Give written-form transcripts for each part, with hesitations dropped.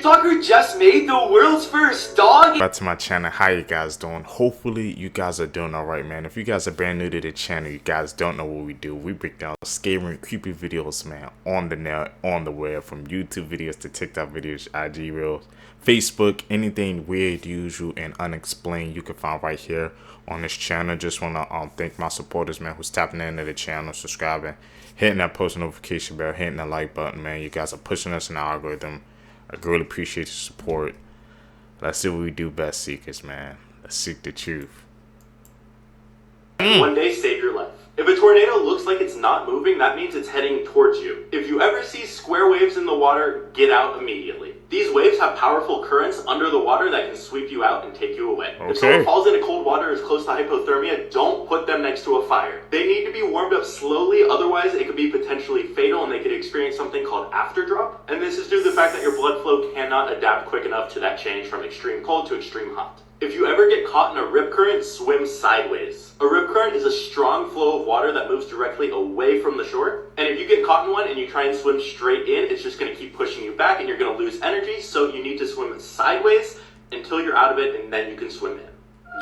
TikToker just made the world's first dog. Back to my channel. How you guys doing? Hopefully you guys are doing alright, man. If you guys are brand new to the channel, you guys don't know what we do. We break down scary, creepy videos, man, on the net, on the web, from YouTube videos to TikTok videos, IG reels, Facebook, anything weird, usual, and unexplained you can find right here on this channel. Just wanna thank my supporters, man, who's tapping into the channel, subscribing, hitting that post notification bell, hitting the like button, man. You guys are pushing us in the algorithm. I really appreciate your support. Let's see what we do best, seekers, man. Let's seek the truth. One day, save your life. If a tornado looks like it's not moving, that means it's heading towards you. If you ever see square waves in the water, get out immediately. These waves have powerful currents under the water that can sweep you out and take you away. Okay. If someone falls into cold water or is close to hypothermia, don't put them next to a fire. They need to be warmed up slowly, otherwise it could be potentially fatal and they could experience something called afterdrop. And this is due to the fact that your blood flow cannot adapt quick enough to that change from extreme cold to extreme hot. If you ever get caught in a rip current, swim sideways. A rip current is a strong flow of water that moves directly away from the shore. And if you get caught in one and you try and swim straight in, it's just going to keep pushing you back and you're going to lose energy. So you need to swim sideways until you're out of it, and then you can swim in.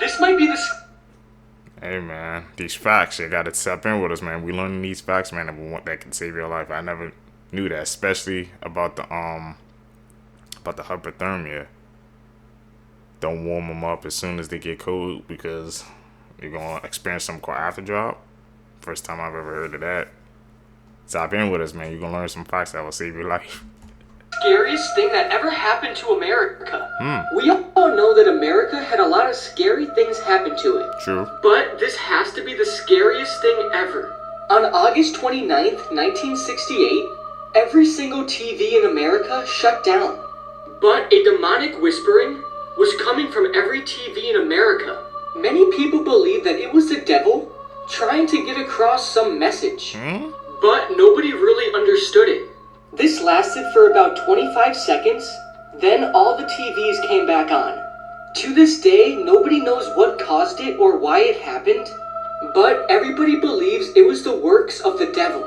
This might be the... Hey, man, these facts, you gotta step in with us, man. We learning these facts, man, and we want that can save your life. I never knew that, especially about the hypothermia. Don't warm them up as soon as they get cold, because you're going to experience something called afterdrop. First time I've ever heard of that. Stop in with us, man. You're going to learn some facts that will save your life. Scariest thing that ever happened to America. We all know that America had a lot of scary things happen to it. True. But this has to be the scariest thing ever. On August 29th, 1968, every single TV in America shut down. But a demonic whispering was coming from every TV in America. Many people believe that it was the devil trying to get across some message. But nobody really understood it. This lasted for about 25 seconds, then all the TVs came back on. To this day, nobody knows what caused it or why it happened, but everybody believes it was the works of the devil.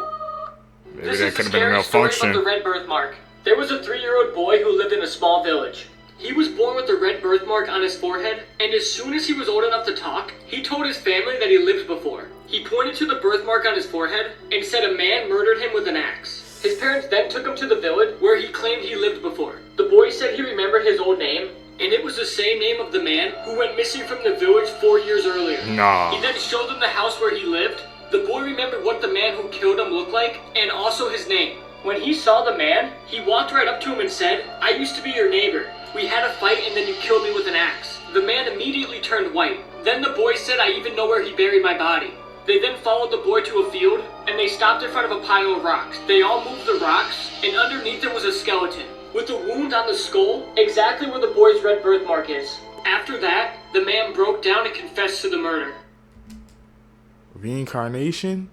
Maybe This that is could the have been a scary story malfunction. about the red birthmark. There was a 3-year-old boy who lived in a small village. He was born with a red birthmark on his forehead, and as soon as he was old enough to talk, he told his family that he lived before. He pointed to the birthmark on his forehead and said a man murdered him with an axe. His parents then took him to the village where he claimed he lived before. The boy said he remembered his old name, and it was the same name of the man who went missing from the village 4 years earlier. Nah. He then showed them the house where he lived. The boy remembered what the man who killed him looked like, and also his name. When he saw the man, he walked right up to him and said, "I used to be your neighbor. We had a fight and then you killed me with an axe." The man immediately turned white. Then the boy said, "I even know where he buried my body." They then followed the boy to a field, and they stopped in front of a pile of rocks. They all moved the rocks, and underneath them was a skeleton, with a wound on the skull, exactly where the boy's red birthmark is. After that, the man broke down and confessed to the murder. Reincarnation?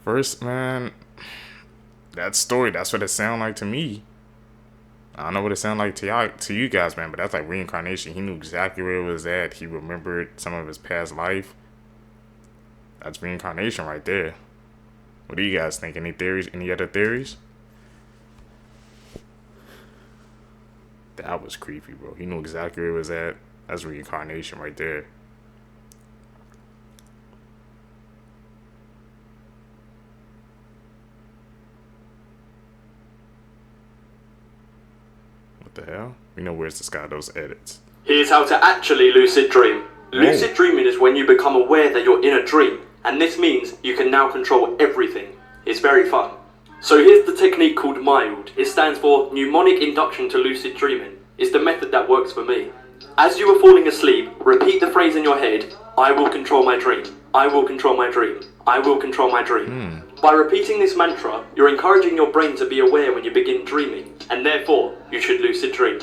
First, man, that story, that's what it sounded like to me. I don't know what it sounded like to you guys, man, but that's like reincarnation. He knew exactly where it was at. He remembered some of his past life. That's reincarnation right there. What do you guys think? Any theories? Any other theories? That was creepy, bro. He knew exactly where it was at. That's reincarnation right there. What the hell? We know where's this guy, those edits. Here's how to actually lucid dream. Lucid dreaming is when you become aware that you're in a dream, and this means you can now control everything. It's very fun. So here's the technique called MILD. It stands for Mnemonic Induction to Lucid Dreaming. It's the method that works for me. As you are falling asleep, repeat the phrase in your head, "I will control my dream. I will control my dream. I will control my dream." By repeating this mantra, you're encouraging your brain to be aware when you begin dreaming, and therefore, you should lucid dream.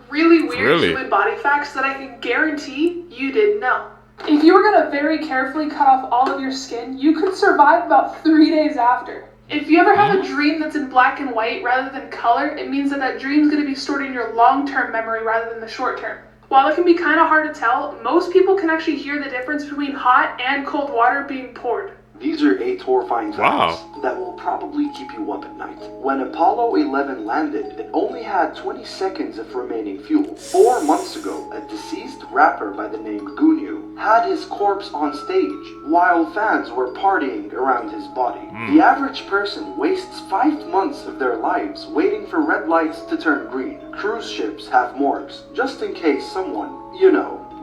Really weird human body facts that I can guarantee you didn't know. If you were going to very carefully cut off all of your skin, you could survive about 3 days after. If you ever have a dream that's in black and white rather than color, it means that that dream's going to be stored in your long-term memory rather than the short-term. While it can be kind of hard to tell, most people can actually hear the difference between hot and cold water being poured. These are 8 horrifying facts Wow. that will probably keep you up at night. When Apollo 11 landed, it only had 20 seconds of remaining fuel. 4 months ago, a deceased rapper by the name Gunyu had his corpse on stage while fans were partying around his body. The average person wastes 5 months of their lives waiting for red lights to turn green. Cruise ships have morgues, just in case someone,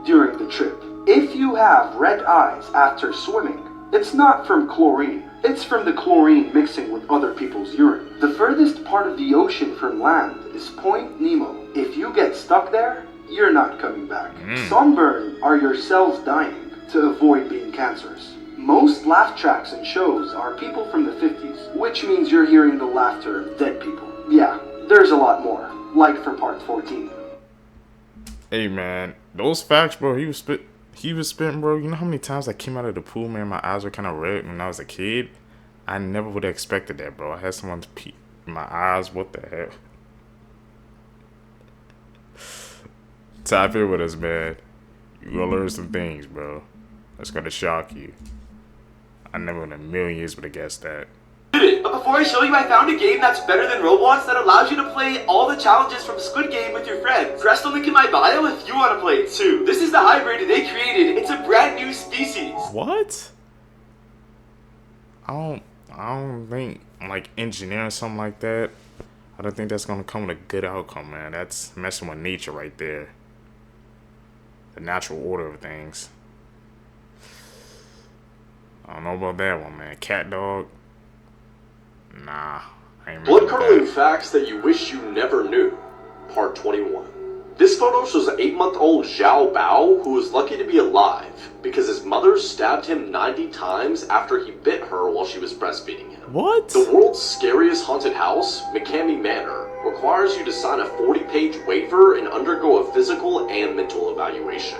during the trip. If you have red eyes after swimming, it's not from chlorine. It's from the chlorine mixing with other people's urine. The furthest part of the ocean from land is Point Nemo. If you get stuck there, you're not coming back. Sunburn are your cells dying to avoid being cancerous. Most laugh tracks and shows are people from the 50s, which means you're hearing the laughter of dead people. Yeah, there's a lot more, like for part 14. Hey man, those facts, bro. He was spitting, bro. You know how many times I came out of the pool, man? My eyes were kind of red when I was a kid. I never would have expected that, bro. I had someone's pee in my eyes. What the heck? Type in with us, man. You gonna learn some things, bro. That's gonna shock you. I never in a million years would have guessed that. But before I show you, I found a game that's better than Roblox that allows you to play all the challenges from Squid Game with your friends. Press the link in my bio if you want to play it too. This is the hybrid they created. It's a brand new species. What? I don't think like engineering something like that. I don't think that's gonna come with a good outcome, man. That's messing with nature right there. The natural order of things. I don't know about that one, man. Cat dog. Nah, I ain't really Blood-curdling facts that you wish you never knew. Part 21. This photo shows an 8-month-old Xiao Bao who was lucky to be alive because his mother stabbed him 90 times after he bit her while she was breastfeeding him. What? The world's scariest haunted house, McCamey Manor, requires you to sign a 40-page waiver and undergo a physical and mental evaluation.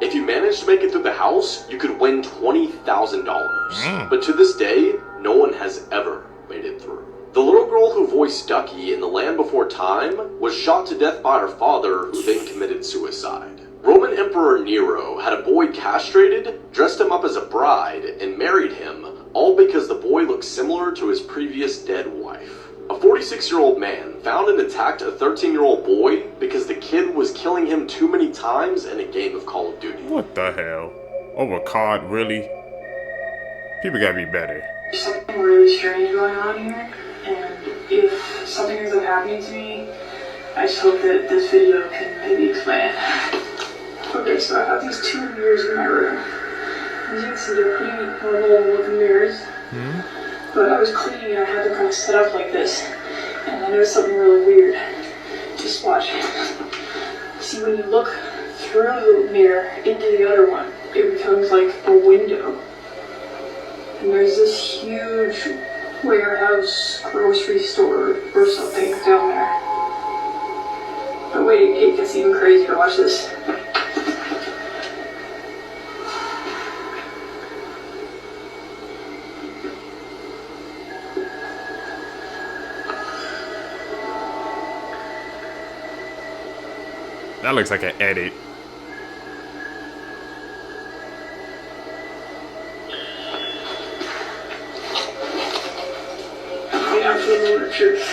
If you manage to make it through the house, you could win $20,000. But to this day, no one has ever made it through. The little girl who voiced Ducky in The Land Before Time was shot to death by her father, who then committed suicide. Roman Emperor Nero had a boy castrated, dressed him up as a bride, and married him, all because the boy looked similar to his previous dead wife. A 46-year-old man found and attacked a 13-year-old boy because the kid was killing him too many times in a game of Call of Duty. What the hell? Over COD, really? People gotta be better. There's something really strange going on here, and if something ends up happening to me, I just hope that this video can maybe explain it. Okay, so I have these 2 mirrors in my room. As you can see, they're pretty normal looking mirrors. But I was cleaning and I had them kind of set up like this, and I noticed something really weird. Just watch. See, when you look through the mirror into the other one, it becomes like a window. And there's this huge warehouse, grocery store, or something down there. But wait, it gets even crazier. Watch this. That looks like an edit. The actual moment of truth.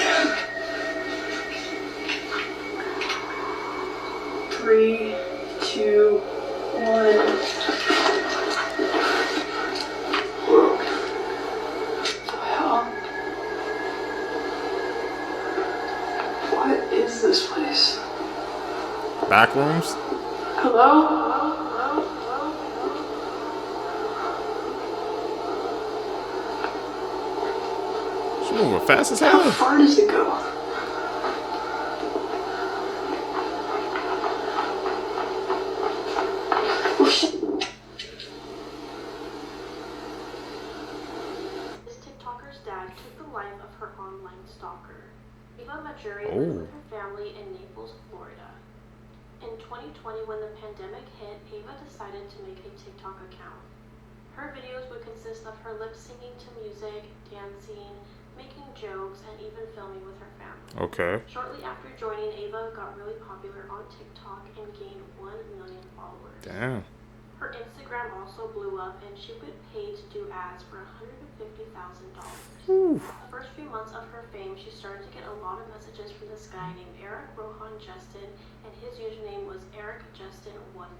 3, 2, 1. Whoa. What the hell? What is this place? Back rooms? Hello? She moving fast as How hell. far does it go? Oh shit. This TikToker's dad took the life of her online stalker. Eva Majuri Oh. lives with her family in Naples, Florida. In 2020, when the pandemic hit, Ava decided to make a TikTok account. Her videos would consist of her lip syncing to music, dancing, making jokes, and even filming with her family. Okay. Shortly after joining, Ava got really popular on TikTok and gained 1 million followers. Damn. Her Instagram also blew up, and she would pay to do ads for $150,000. The first few months of her fame, she started to get a lot of messages from this guy named Eric Rohan Justin, and his username was EricJustin11.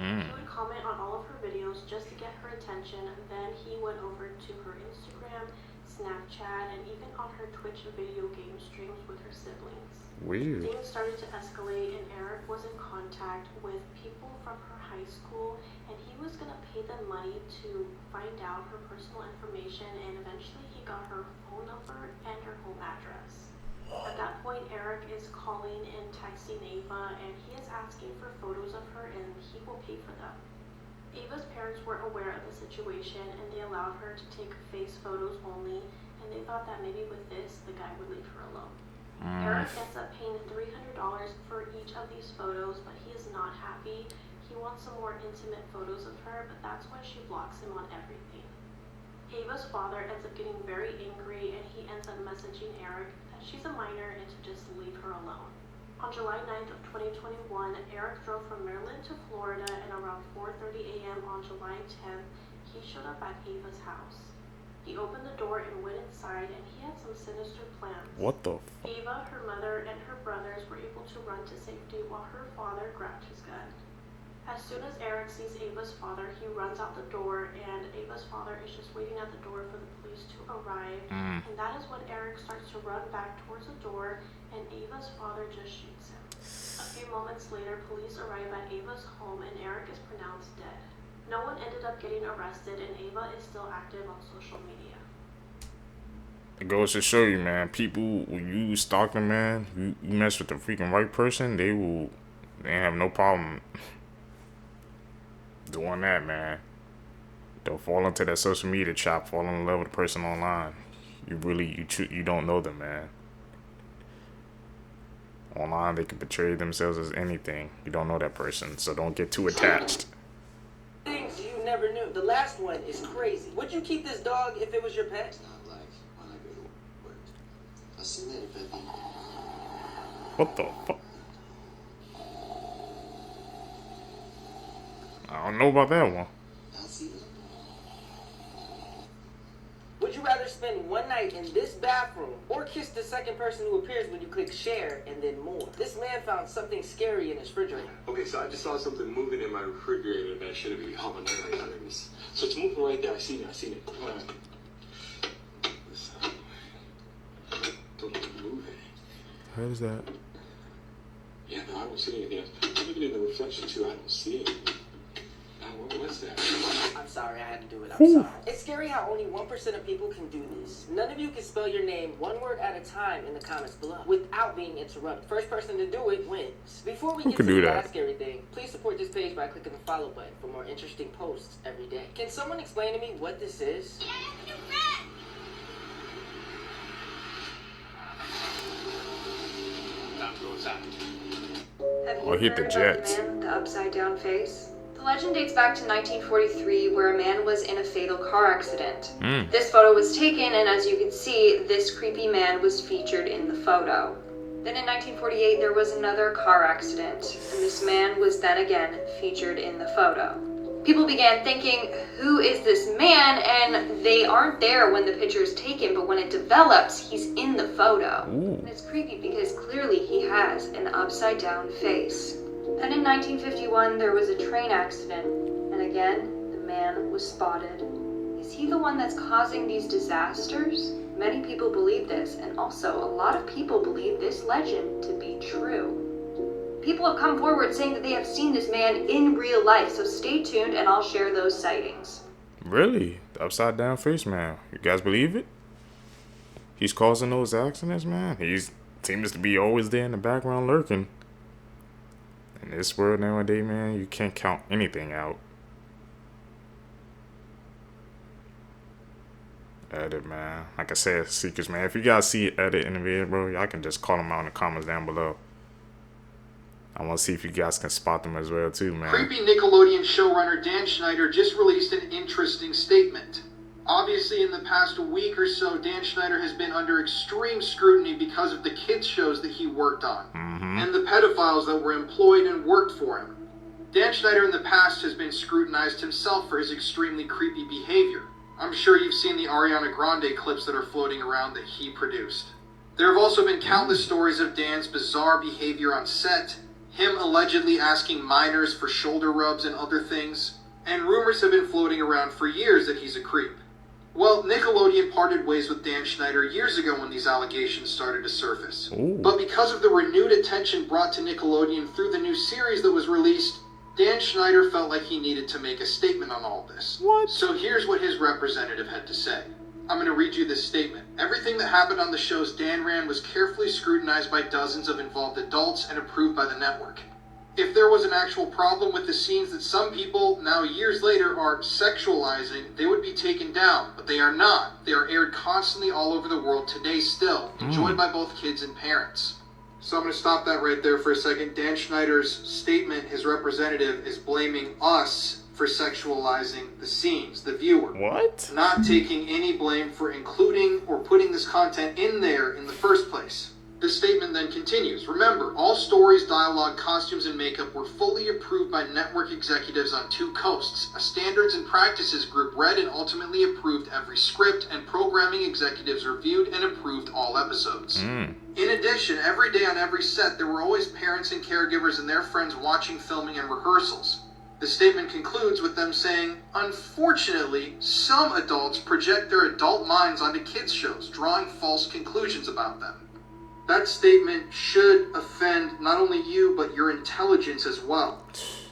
He would comment on all of her videos just to get her attention, and then he went over to her Instagram, Snapchat, and even on her Twitch video game streams with her siblings. Weird. Things started to escalate, and Eric was in contact with people from her high school, and he was going to pay them money to find out her personal information, and eventually he got her phone number and her home address. At that point, Eric is calling and texting Ava, and he is asking for photos of her, and he will pay for them. Ava's parents were aware of the situation, and they allowed her to take face photos only, and they thought that maybe with this, the guy would leave her alone. Eric ends up paying $300 for each of these photos, but he is not happy. He wants some more intimate photos of her, but that's when she blocks him on everything. Ava's father ends up getting very angry, and he ends up messaging Eric that she's a minor and to just leave her alone. On July 9th of 2021, Eric drove from Maryland to Florida, and around 4:30 a.m. on July 10th, he showed up at Ava's house. He opened the door and went inside, and he had some sinister plans. What the Ava, her mother, and her brothers were able to run to safety while her father grabbed his gun. As soon as Eric sees Ava's father, he runs out the door, and Ava's father is just waiting at the door for the police to arrive. And that is when Eric starts to run back towards the door, and Ava's father just shoots him. A few moments later, police arrive at Ava's home, and Eric is pronounced dead. No one ended up getting arrested, and Ava is still active on social media. It goes to show you, man, people, when you stalk them, man, you mess with the freaking right person, they have no problem doing that, man. They'll fall into that social media trap, fall in love with a person online. You don't know them, man. Online, they can portray themselves as anything. You don't know that person, so don't get too attached. Things you never knew. The last one is crazy. Would you keep this dog if it was your pet? It's not like when I go to work. I see that baby. What the fuck? I don't know about that one. I see that. Would you rather spend one night in this bathroom or kiss the second person who appears when you click share and then more? This man found something scary in his refrigerator. Okay, so I just saw something moving in my refrigerator that shouldn't be. Oh, my goodness. So it's moving right there. I seen it. Don't move it. How is that? Yeah, no, I don't see anything else. I'm looking in the reflection too. I don't see it. What's that? I'm sorry, I had to do it. I'm sorry. It's scary how only 1% of people can do this. None of you can spell your name one word at a time in the comments below without being interrupted. First person to do it wins. Before we get to the last scary thing, please support this page by clicking the follow button for more interesting posts every day. Can someone explain to me what this is? Oh, hit the jets. The man with the upside down face? The legend dates back to 1943, where a man was in a fatal car accident. This photo was taken, and as you can see, this creepy man was featured in the photo. Then in 1948, there was another car accident, and this man was then again featured in the photo. People began thinking, who is this man? And they aren't there when the picture is taken, but when it develops, he's in the photo. And it's creepy because clearly he has an upside down face. Then in 1951, there was a train accident, and again, the man was spotted. Is he the one that's causing these disasters? Many people believe this, and also a lot of people believe this legend to be true. People have come forward saying that they have seen this man in real life, so stay tuned and I'll share those sightings. Really? The upside down face man. You guys believe it? He's causing those accidents, man. He seems to be always there in the background lurking. In this world nowadays, man, you can't count anything out. Edit, man. Like I said, secrets, man. If you guys see Edit in the video, bro, y'all can just call them out in the comments down below. I want to see if you guys can spot them as well, too, man. Creepy Nickelodeon showrunner Dan Schneider just released an interesting statement. Obviously, in the past week or so, Dan Schneider has been under extreme scrutiny because of the kids shows that he worked on, and the pedophiles that were employed and worked for him. Dan Schneider in the past has been scrutinized himself for his extremely creepy behavior. I'm sure you've seen the Ariana Grande clips that are floating around that he produced. There have also been countless stories of Dan's bizarre behavior on set, him allegedly asking minors for shoulder rubs and other things, and rumors have been floating around for years that he's a creep. Well, Nickelodeon parted ways with Dan Schneider years ago when these allegations started to surface. Ooh. But because of the renewed attention brought to Nickelodeon through the new series that was released, Dan Schneider felt like he needed to make a statement on all this. What? So here's what his representative had to say. I'm going to read you this statement. Everything that happened on the shows Dan ran was carefully scrutinized by dozens of involved adults and approved by the network. If there was an actual problem with the scenes that some people, now years later, are sexualizing, they would be taken down, but they are not. They are aired constantly all over the world today still, enjoyed by both kids and parents. So I'm going to stop that right there for a second. Dan Schneider's statement, his representative, is blaming us for sexualizing the scenes, the viewer. What? Not taking any blame for including or putting this content in there in the first place. The statement then continues. Remember, all stories, dialogue, costumes, and makeup were fully approved by network executives on two coasts. A standards and practices group read and ultimately approved every script, and programming executives reviewed and approved all episodes. In addition, every day on every set, there were always parents and caregivers and their friends watching filming and rehearsals. The statement concludes with them saying, unfortunately, some adults project their adult minds onto kids' shows, drawing false conclusions about them. That statement should offend not only you, but your intelligence as well.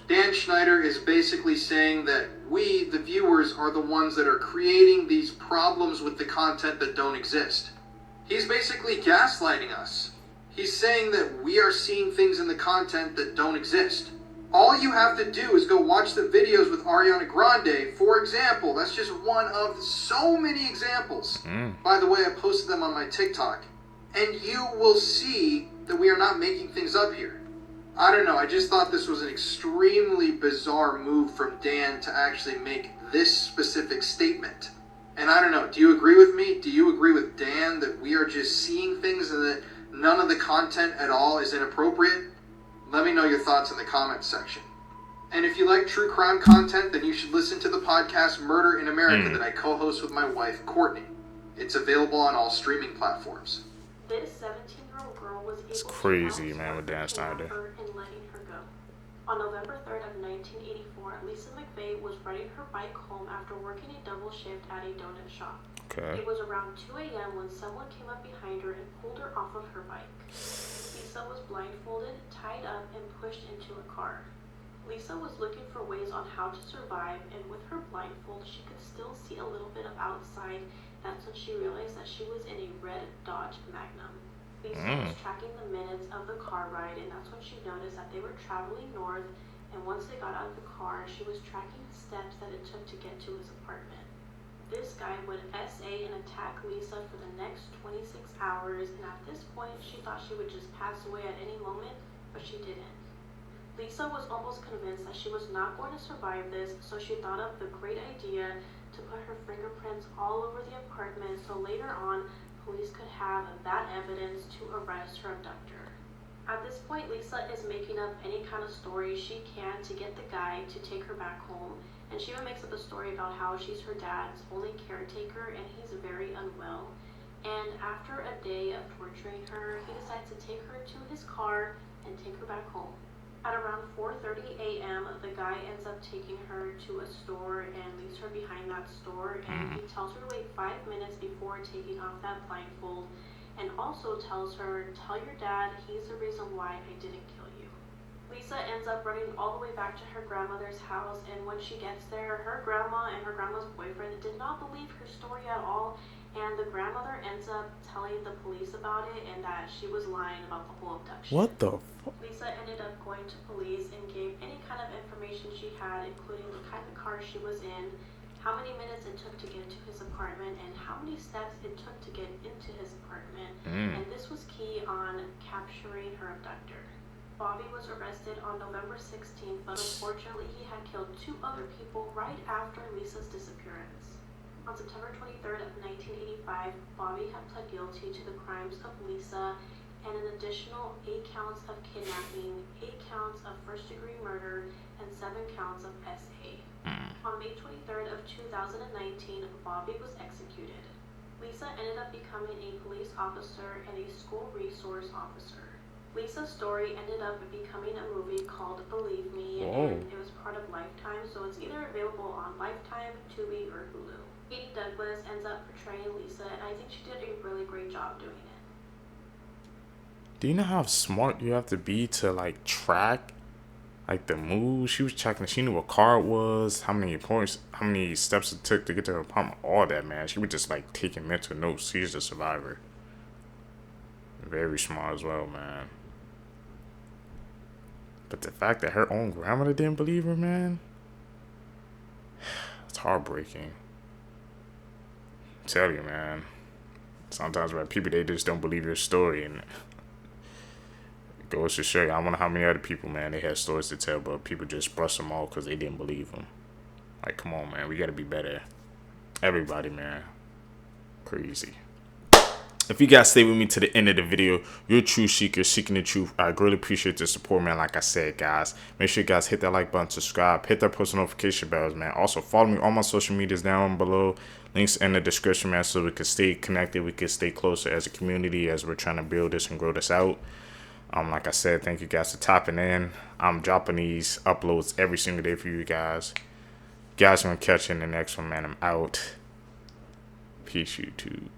Dan Schneider is basically saying that we, the viewers, are the ones that are creating these problems with the content that don't exist. He's basically gaslighting us. He's saying that we are seeing things in the content that don't exist. All you have to do is go watch the videos with Ariana Grande, for example. That's just one of so many examples. By the way, I posted them on my TikTok. And you will see that we are not making things up here. I don't know, I just thought this was an extremely bizarre move from Dan to actually make this specific statement. And I don't know, do you agree with me? Do you agree with Dan that we are just seeing things and that none of the content at all is inappropriate? Let me know your thoughts in the comments section. And if you like true crime content, then you should listen to the podcast Murder in America that I co-host with my wife, Courtney. It's available on all streaming platforms. This 17-year-old girl was able It's crazy, man, with Dan to Schneider. her and letting her go. On November 3rd of 1984, Lisa McVeigh was riding her bike home after working a double shift at a donut shop. Okay. It was around 2 a.m. when someone came up behind her and pulled her off of her bike. Lisa was blindfolded, tied up, and pushed into a car. Lisa was looking for ways on how to survive, and with her blindfold, she could still see a little bit of outside. That's when she realized that she was in a red Dodge Magnum. Lisa was tracking the minutes of the car ride, and that's when she noticed that they were traveling north, and once they got out of the car, she was tracking the steps that it took to get to his apartment. This guy would SA and attack Lisa for the next 26 hours, and at this point, she thought she would just pass away at any moment, but she didn't. Lisa was almost convinced that she was not going to survive this, so she thought of the great idea to put her fingerprints all over the apartment so later on, police could have that evidence to arrest her abductor. At this point, Lisa is making up any kind of story she can to get the guy to take her back home, and she even makes up a story about how she's her dad's only caretaker and he's very unwell. And after a day of torturing her, he decides to take her to his car and take her back home. At around 4:30 a.m., the guy ends up taking her to a store and leaves her behind that store, and he tells her to wait 5 minutes before taking off that blindfold, and also tells her, tell your dad he's the reason why I didn't kill you. Lisa ends up running all the way back to her grandmother's house, and when she gets there, her grandma and her grandma's boyfriend did not believe her story at all, and the grandmother ends up telling the police about it and that she was lying about the whole abduction. What the fuck? Lisa ended up going to police and gave any kind of information she had, including the kind of car she was in, how many minutes it took to get to his apartment, and how many steps it took to get into his apartment. And this was key on capturing her abductor. Bobby was arrested on November 16th, but unfortunately he had killed 2 other people right after Lisa's disappearance. On September 23rd of 1985, Bobby had pled guilty to the crimes of Lisa and an additional 8 counts of kidnapping, 8 counts of first-degree murder, and 7 counts of SA. On May 23rd of 2019, Bobby was executed. Lisa ended up becoming a police officer and a school resource officer. Lisa's story ended up becoming a movie called Believe Me, and it was part of Lifetime, so it's either available on Lifetime, Tubi, or Hulu. Katie Douglas ends up portraying Lisa, and I think she did a really great job doing it. Do you know how smart you have to be to like track like the moves? She was checking. She knew what car it was, how many points, how many steps it took to get to her apartment, all that, man. She was just like taking mental notes. She's a survivor. Very smart as well, man. But the fact that her own grandmother didn't believe her, man, it's heartbreaking. I tell you, man. Sometimes, man, people, they just don't believe your story, and it goes to show you. I wonder how many other people, man, they had stories to tell, but people just brush them off because they didn't believe them. Like, come on, man, we gotta be better. Everybody, man, crazy. If you guys stay with me to the end of the video, you're a true seeker, seeking the truth. I greatly appreciate the support, man. Like I said, guys, make sure you guys hit that like button, subscribe, hit that post notification bells, man. Also, follow me on my social medias down below. Links in the description, man, so we can stay connected. We can stay closer as a community as we're trying to build this and grow this out. Like I said, thank you guys for tapping in. I'm dropping these uploads every single day for you guys. You guys gonna catch you in the next one, man. I'm out. Peace, YouTube.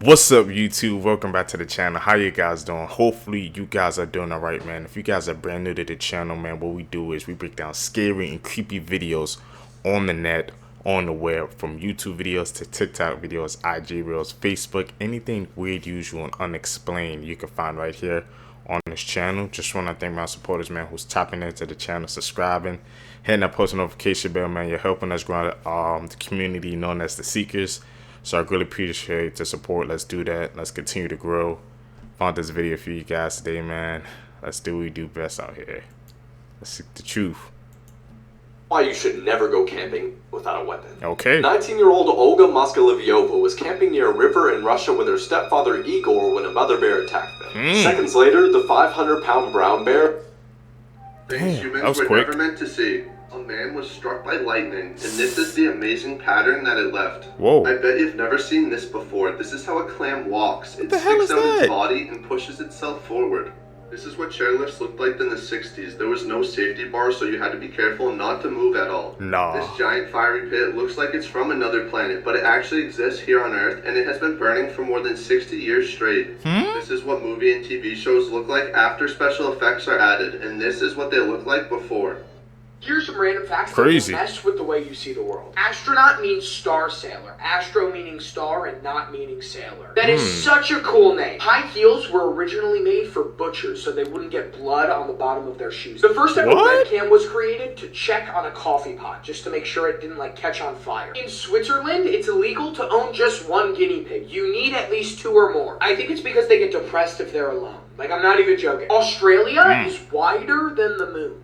What's up, YouTube? Welcome back to the channel. How you guys doing? Hopefully you guys are doing all right, man. If you guys are brand new to the channel, man, what we do is we break down scary and creepy videos on the net, on the web, from YouTube videos to TikTok videos, IG reels, Facebook, anything weird, usual, and unexplained you can find right here on this channel. Just want to thank my supporters, man, who's tapping into the channel, subscribing, hitting that post notification bell, man. You're helping us grow the community known as the Seekers. So I really appreciate the support. Let's do that. Let's continue to grow. Found this video for you guys today, man. Let's do what we do best out here. Let's seek the truth. Why you should never go camping without a weapon. Okay. 19-year-old Olga Moskaleviova was camping near a river in Russia with her stepfather Igor when a mother bear attacked them. Seconds later, the 500-pound brown bear... Things humans were never meant to see. A man was struck by lightning, and this is the amazing pattern that it left. Whoa. I bet you've never seen this before. This is how a clam walks. It the hell sticks is out that? its body and pushes itself forward. This is what chairlifts looked like in the 60s. There was no safety bar, so you had to be careful not to move at all. No. This giant fiery pit looks like it's from another planet, but it actually exists here on Earth, and it has been burning for more than 60 years straight. This is what movie and TV shows look like after special effects are added, and this is what they look like before. Here's some random facts Crazy. that will mess with the way you see the world. Astronaut means star sailor. Astro meaning star and not meaning sailor. That is such a cool name. High heels were originally made for butchers so they wouldn't get blood on the bottom of their shoes. The first ever webcam was created to check on a coffee pot just to make sure it didn't like catch on fire. In Switzerland, it's illegal to own just one guinea pig. You need at least 2 or more. I think it's because they get depressed if they're alone. Like, I'm not even joking. Australia is wider than the moon.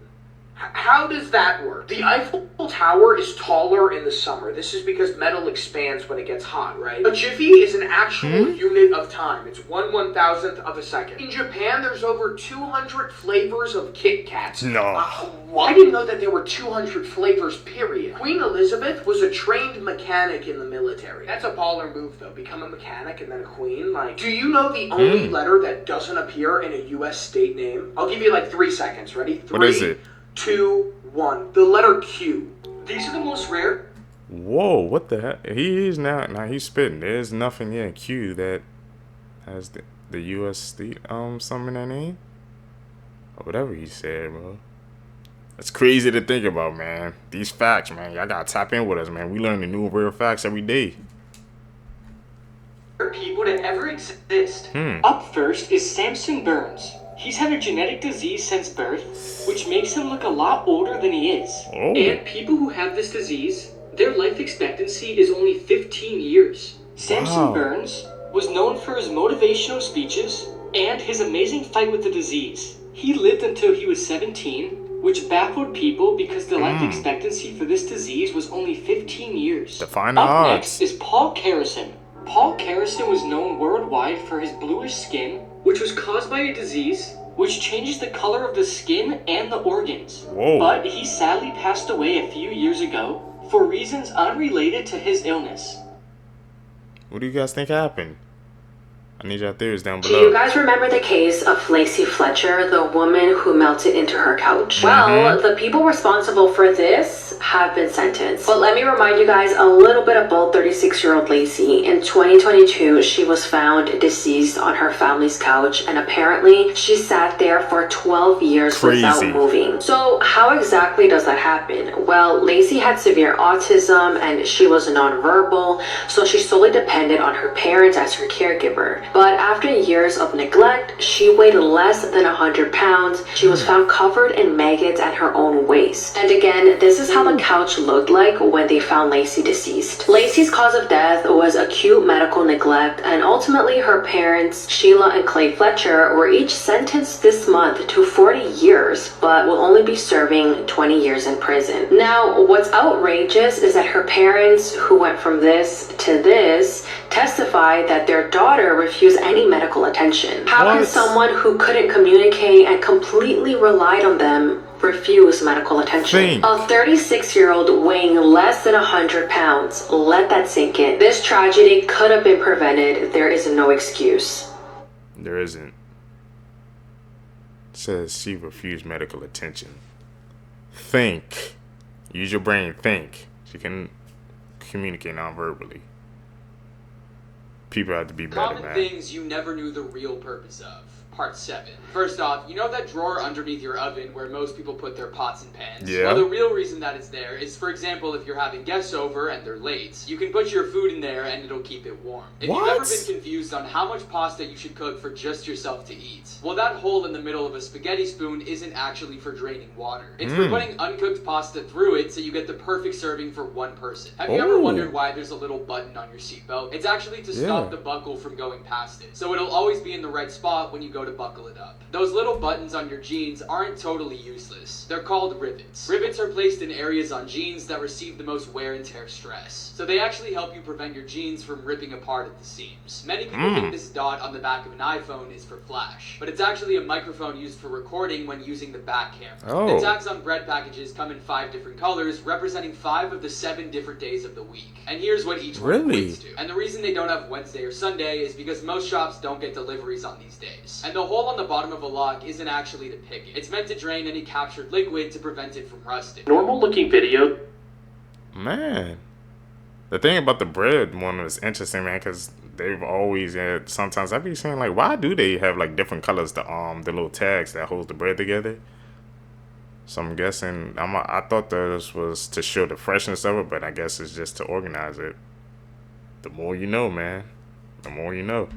How does that work? The Eiffel Tower is taller in the summer. This is because metal expands when it gets hot, right? A jiffy is an actual unit of time. It's 1/1000th of a second. In Japan, there's over 200 flavors of Kit Kats. No. I didn't know that there were 200 flavors, period. Queen Elizabeth was a trained mechanic in the military. That's a baller move, though. Become a mechanic and then a queen. Like, do you know the only letter that doesn't appear in a U.S. state name? I'll give you like 3 seconds. Ready? 3, What is it? 2, 1. The letter Q. These are the most rare. Whoa, what the heck? He's now he's spitting. There's nothing in Q that has the U.S. state something in that name. Or whatever he said, bro. That's crazy to think about, man. These facts, man. Y'all gotta tap in with us, man. We learn the new real facts every day. People to ever exist. Up first is Samson Burns. He's had a genetic disease since birth, which makes him look a lot older than he is. And people who have this disease, their life expectancy is only 15 years. Samson Burns was known for his motivational speeches and his amazing fight with the disease. He lived until he was 17, which baffled people because the life expectancy for this disease was only 15 years. Define the Up odds. next is Paul Carrison. Paul Carrison was known worldwide for his bluish skin, which was caused by a disease which changes the color of the skin and the organs. Whoa. But he sadly passed away a few years ago for reasons unrelated to his illness. What do you guys think happened? I need your theories down Do below. you guys remember the case of Lacey Fletcher, the woman who melted into her couch? Well, the people responsible for this have been sentenced. But let me remind you guys a little bit about 36-year-old Lacey. In 2022, she was found deceased on her family's couch, and apparently she sat there for 12 years without moving. So how exactly does that happen? Well, Lacey had severe autism and she was nonverbal, so she solely depended on her parents as her caregiver. But after years of neglect, she weighed less than 100 pounds. She was found covered in maggots at her own waist. And again, this is how the couch looked like when they found Lacey deceased. Lacey's cause of death was acute medical neglect, and ultimately her parents, Sheila and Clay Fletcher, were each sentenced this month to 40 years, but will only be serving 20 years in prison. Now, what's outrageous is that her parents, who went from this to this, testified that their daughter refused any medical attention. How can someone who couldn't communicate and completely relied on them refuse medical attention? A 36-year-old weighing less than 100 pounds. Let that sink in. This tragedy could have been prevented. There is no excuse. There isn't. It says she refused medical attention. Think. Use your brain. Think. She can communicate non-verbally. People have to be better, Common man. things you never knew the real purpose of. Part 7. First off, you know that drawer underneath your oven where most people put their pots and pans? Yeah. Well, the real reason that it's there is, for example, if you're having guests over and they're late, you can put your food in there and it'll keep it warm. If you've ever been confused on how much pasta you should cook for just yourself to eat, well, that hole in the middle of a spaghetti spoon isn't actually for draining water. It's for putting uncooked pasta through it so you get the perfect serving for one person. Have you ever wondered why there's a little button on your seatbelt? It's actually to stop the buckle from going past it, so it'll always be in the right spot when you go to buckle it up. Those little buttons on your jeans aren't totally useless. They're called rivets. Rivets are placed in areas on jeans that receive the most wear and tear stress. So they actually help you prevent your jeans from ripping apart at the seams. Many people think this dot on the back of an iPhone is for flash, but it's actually a microphone used for recording when using the back camera. The tags on bread packages come in 5 different colors, representing 5 of the 7 different days of the week. And here's what each one equates to. And the reason they don't have Wednesday or Sunday is because most shops don't get deliveries on these days. And the hole on the bottom of a lock isn't actually to pick it. It's meant to drain any captured liquid to prevent it from rusting. Normal looking video. Man. The thing about the bread one was interesting, man, because they've always had, sometimes I be saying, like, why do they have, like, different colors, the little tags that holds the bread together? So I'm guessing, I thought this was to show the freshness of it, but I guess it's just to organize it. The more you know, man. The more you know.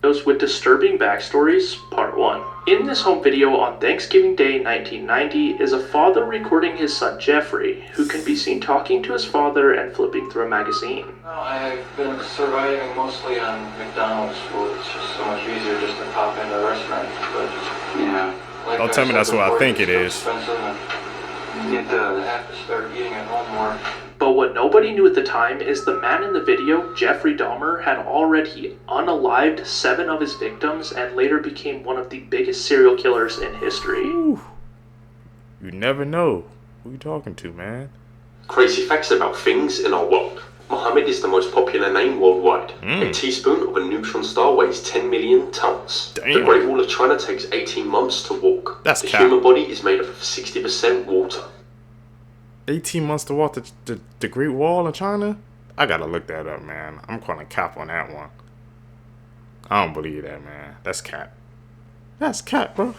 Those with disturbing backstories, part 1. In this home video on Thanksgiving Day 1990 is a father recording his son Jeffrey, who can be seen talking to his father and flipping through a magazine. I've been surviving mostly on McDonald's food. It's just so much easier just to pop into a restaurant. But yeah, like don't tell me that's what I think it is. You have to start eating at home more. But what nobody knew at the time is the man in the video, Jeffrey Dahmer, had already unalived 7 of his victims and later became one of the biggest serial killers in history. Ooh. You never know who you talking to, man. Crazy facts about things in our world. Mohammed is the most popular name worldwide. A teaspoon of a neutron star weighs 10 million tons. Damn. The Great Wall of China takes 18 months to walk. That's the cap. human body is made up of 60% water. 18 months to walk the Great Wall of China? I gotta look that up, man. I'm calling cap on that one. I don't believe that, man. That's cap. That's cap, bro.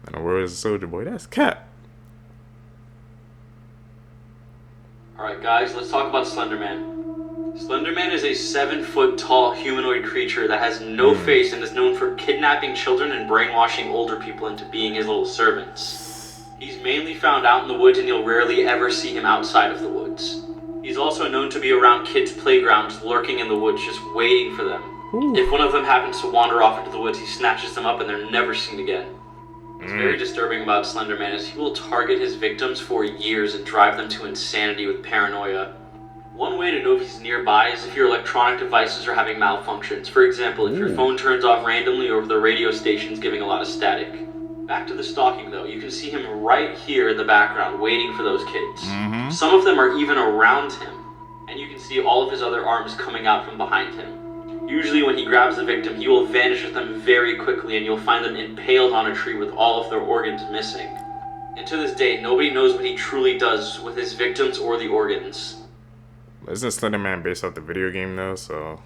In the words of Soldier Boy, that's cap. Alright guys, let's talk about Slenderman. Slenderman is a 7-foot tall humanoid creature that has no face and is known for kidnapping children and brainwashing older people into being his little servants. He's mainly found out in the woods and you'll rarely ever see him outside of the woods. He's also known to be around kids' playgrounds, lurking in the woods, just waiting for them. If one of them happens to wander off into the woods, he snatches them up and they're never seen again. What's very disturbing about Slenderman is he will target his victims for years and drive them to insanity with paranoia. One way to know if he's nearby is if your electronic devices are having malfunctions. For example, if your phone turns off randomly or if the radio station's giving a lot of static. Back to the stalking though, you can see him right here in the background waiting for those kids. Some of them are even around him, and you can see all of his other arms coming out from behind him. Usually when he grabs the victim, he will vanish with them very quickly and you'll find them impaled on a tree with all of their organs missing. And to this day, nobody knows what he truly does with his victims or the organs. Isn't Slender Man based off the video game though? So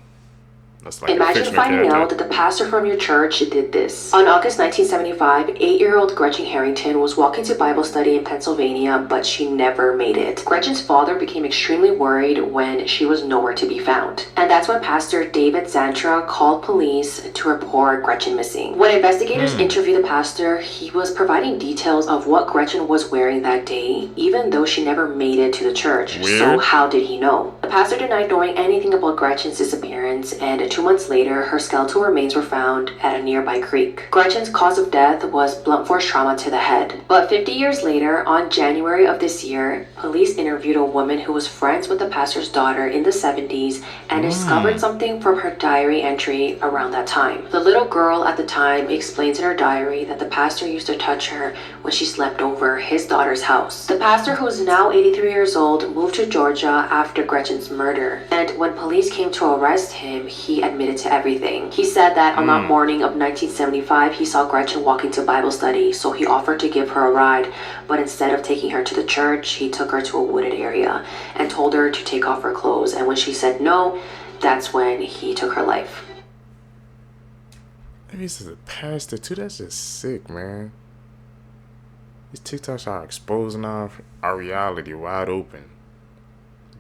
that's like imagine finding out that the pastor from your church did this. On August 1975, 8-year-old Gretchen Harrington was walking to Bible study in Pennsylvania, but she never made it. Gretchen's father became extremely worried when she was nowhere to be found. And that's when Pastor David Zantra called police to report Gretchen missing. When investigators interviewed the pastor, he was providing details of what Gretchen was wearing that day, even though she never made it to the church. Weird. So how did he know? The pastor denied knowing anything about Gretchen's disappearance, and 2 months later, her skeletal remains were found at a nearby creek. Gretchen's cause of death was blunt force trauma to the head. But 50 years later, on January of this year, police interviewed a woman who was friends with the pastor's daughter in the 70s and discovered something from her diary entry around that time. The little girl at the time explains in her diary that the pastor used to touch her when she slept over his daughter's house. The pastor, who is now 83 years old, moved to Georgia after Gretchen's murder, and when police came to arrest him, he admitted to everything. He said that on that morning of 1975, he saw Gretchen walking to Bible study, so he offered to give her a ride, but instead of taking her to the church, he took her to a wooded area and told her to take off her clothes, and when she said no, that's when he took her life. Maybe this is a pastor too. That's just sick, man. These TikToks are exposing our reality wide open.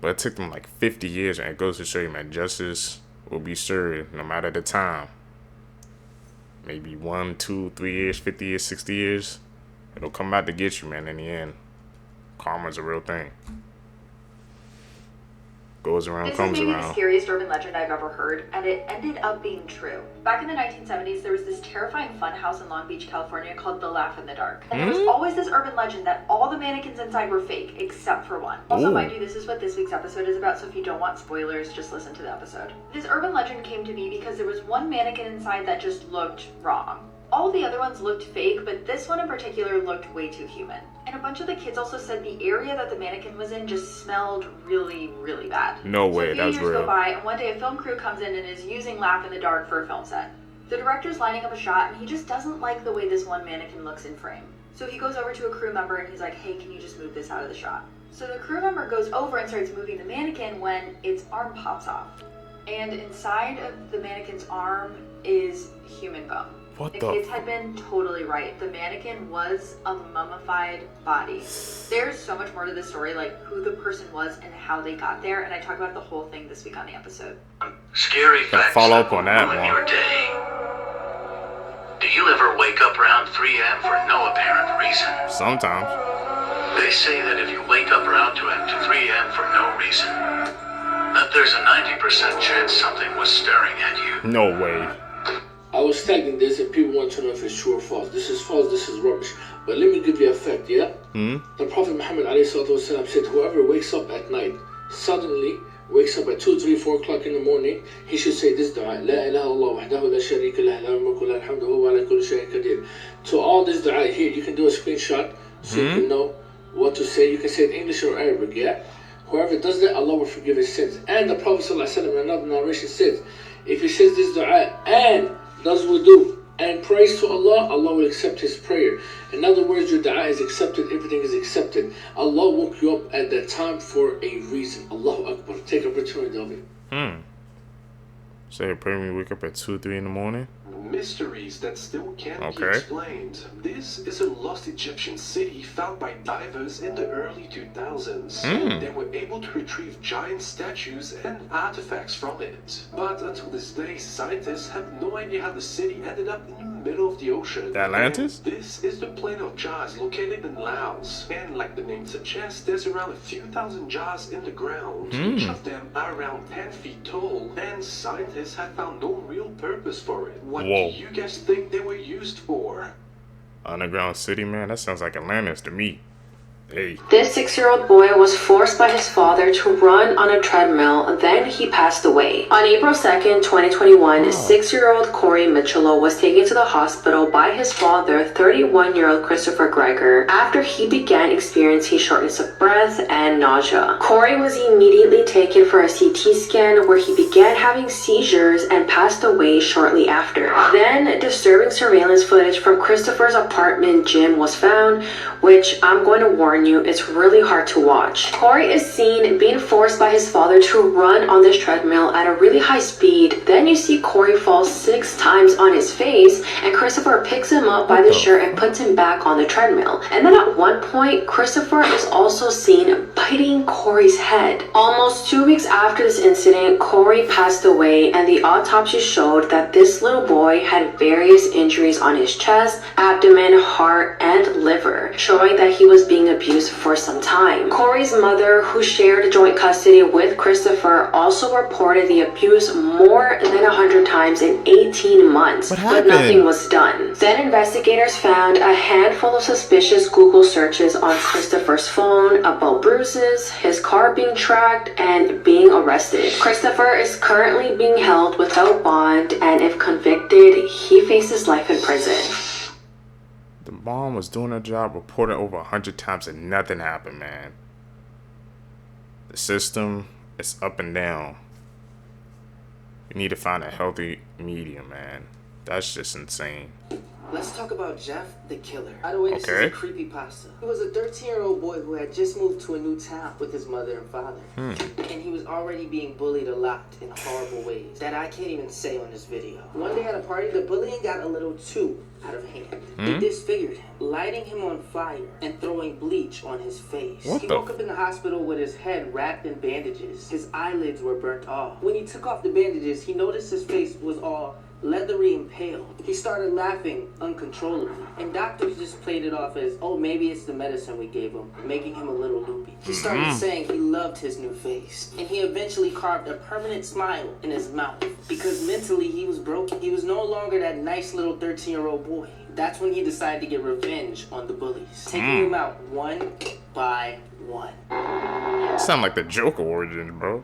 But it took them like 50 years, and it goes to show you, man, justice will be served no matter the time. Maybe 1, 2, 3 years, 50 years, 60 years. It'll come out to get you, man, in the end. Karma's a real thing. Goes around, comes around. This is maybe the scariest urban legend I've ever heard, and it ended up being true. Back in the 1970s, there was this terrifying fun house in Long Beach, California called the Laugh in the Dark. And there was always this urban legend that all the mannequins inside were fake, except for one. Also, mind you, this is what this week's episode is about, so if you don't want spoilers, just listen to the episode. This urban legend came to be because there was one mannequin inside that just looked wrong. All the other ones looked fake, but this one in particular looked way too human. And a bunch of the kids also said the area that the mannequin was in just smelled really, really bad. No way, that's real. So a few years go by, and one day a film crew comes in and is using Laugh in the Dark for a film set. The director's lining up a shot, and he just doesn't like the way this one mannequin looks in frame. So he goes over to a crew member, and he's like, hey, can you just move this out of the shot? So the crew member goes over and starts moving the mannequin when its arm pops off. And inside of the mannequin's arm is human bone. What the the? kids had been totally right. The mannequin was a mummified body. There's so much more to this story, like who the person was and how they got there, and I talk about the whole thing this week on the episode. Scary facts follow up on that ruin your day. Do you ever wake up around 3 a.m. for no apparent reason? Sometimes. They say that if you wake up around 3 a.m. for no reason, that there's a 90% chance something was staring at you. No way. I was tagging this and people want to know if it's true or false. This is false, this is rubbish. But let me give you a fact, yeah? The Prophet Muhammad ﷺ said, whoever wakes up at night, suddenly wakes up at 2, 3, 4 o'clock in the morning, he should say this dua, La ilaha illallah wahdahu la sharika lah, lahul mulku wa lahul hamdu wa huwa ala kulli shay'in qadir. To all this dua here, you can do a screenshot so you can know what to say. You can say it in English or Arabic, yeah? Whoever does that, Allah will forgive his sins. And the Prophet ﷺ in another narration said, if he says this dua and does wudu and prays to Allah, Allah will accept his prayer. In other words, your dua is accepted, everything is accepted. Allah woke you up at that time for a reason. Allahu Akbar. Take opportunity of it. Say, pray when you wake up at 2, 3 in the morning. Mysteries that still can't be explained. This is a lost Egyptian city found by divers in the early 2000s. They were able to retrieve giant statues and artifacts from it. But until this day, scientists have no idea how the city ended up in the middle of the ocean. The Atlantis? And this is the plain of jars located in Laos. And like the name suggests, there's around a few thousand jars in the ground. Each of them are around 10 feet tall. And scientists have found no real purpose for it. What do you guys think they were used for? Underground city, man. That sounds like Atlantis to me. Hey. This 6-year-old boy was forced by his father to run on a treadmill, then he passed away. On April 2nd, 2021, 6-year-old Corey Mitchell was taken to the hospital by his father, 31-year-old Christopher Greger, after he began experiencing shortness of breath and nausea. Corey was immediately taken for a CT scan where he began having seizures and passed away shortly after. Then, disturbing surveillance footage from Christopher's apartment gym was found, which I'm going to warn you, it's really hard to watch. Corey is seen being forced by his father to run on this treadmill at a really high speed. Then you see Corey fall 6 times on his face, and Christopher picks him up by the shirt and puts him back on the treadmill. And then at one point, Christopher is also seen biting Corey's head. Almost 2 weeks after this incident, Corey passed away, and the autopsy showed that this little boy had various injuries on his chest, abdomen, heart, and liver, showing that he was being abused for some time. Corey's mother, who shared joint custody with Christopher, also reported the abuse more than 100 times in 18 months, but nothing was done. Then investigators found a handful of suspicious Google searches on Christopher's phone about bruises, his car being tracked, and being arrested. Christopher is currently being held without bond, and if convicted, he faces life in prison. The mom was doing her job, reported over 100 times, and nothing happened, man. The system is up and down. We need to find a healthy medium, man. That's just insane. Let's talk about Jeff the Killer. By the way, this is a creepypasta. He was a 13-year-old boy who had just moved to a new town with his mother and father. And he was already being bullied a lot in horrible ways that I can't even say on this video. One day at a party, the bullying got a little too out of hand. They disfigured him, lighting him on fire and throwing bleach on his face. He woke up in the hospital with his head wrapped in bandages. His eyelids were burnt off. When he took off the bandages, he noticed his face was all leathery and pale. He started laughing uncontrollably, and doctors just played it off as, oh, maybe it's the medicine we gave him, making him a little loopy. He started saying he loved his new face, and he eventually carved a permanent smile in his mouth, because mentally he was broken. He was no longer that nice little 13-year-old boy. That's when he decided to get revenge on the bullies, taking them out one by one. Sound like the Joker origin, bro.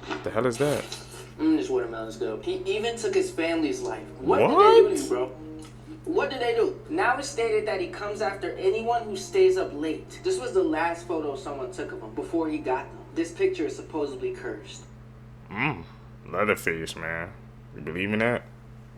What the hell is that? This watermelon's good. He even took his family's life. What did they do to you, bro? What did they do? Now it's stated that he comes after anyone who stays up late. This was the last photo someone took of him before he got them. This picture is supposedly cursed. Leatherface, man. You believe in that?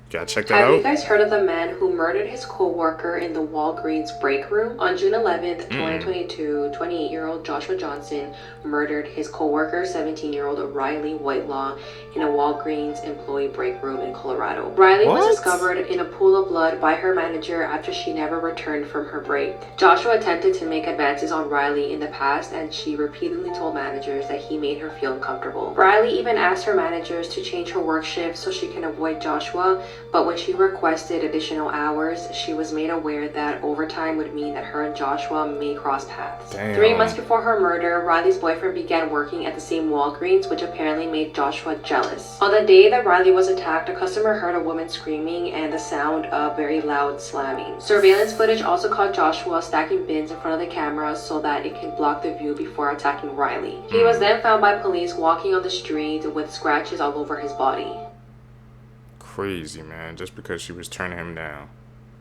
Gotta check that out. Have you guys heard of the man who murdered his co-worker in the Walgreens break room? On June 11th, 2022, 28-year-old Joshua Johnson murdered his co-worker, 17-year-old Riley Whitelaw, in a Walgreens employee break room in Colorado. Riley was discovered in a pool of blood by her manager after she never returned from her break. Joshua attempted to make advances on Riley in the past, and she repeatedly told managers that he made her feel uncomfortable. Riley even asked her managers to change her work shift so she can avoid Joshua, but when she requested additional hours, she was made aware that overtime would mean that her and Joshua may cross paths. 3 months before her murder, Riley's boyfriend began working at the same Walgreens, which apparently made Joshua jealous. On the day that Riley was attacked, a customer heard a woman screaming and the sound of very loud slamming. Surveillance footage also caught Joshua stacking bins in front of the camera so that it can block the view before attacking Riley. He was then found by police walking on the street with scratches all over his body. Crazy, man. Just because she was turning him down.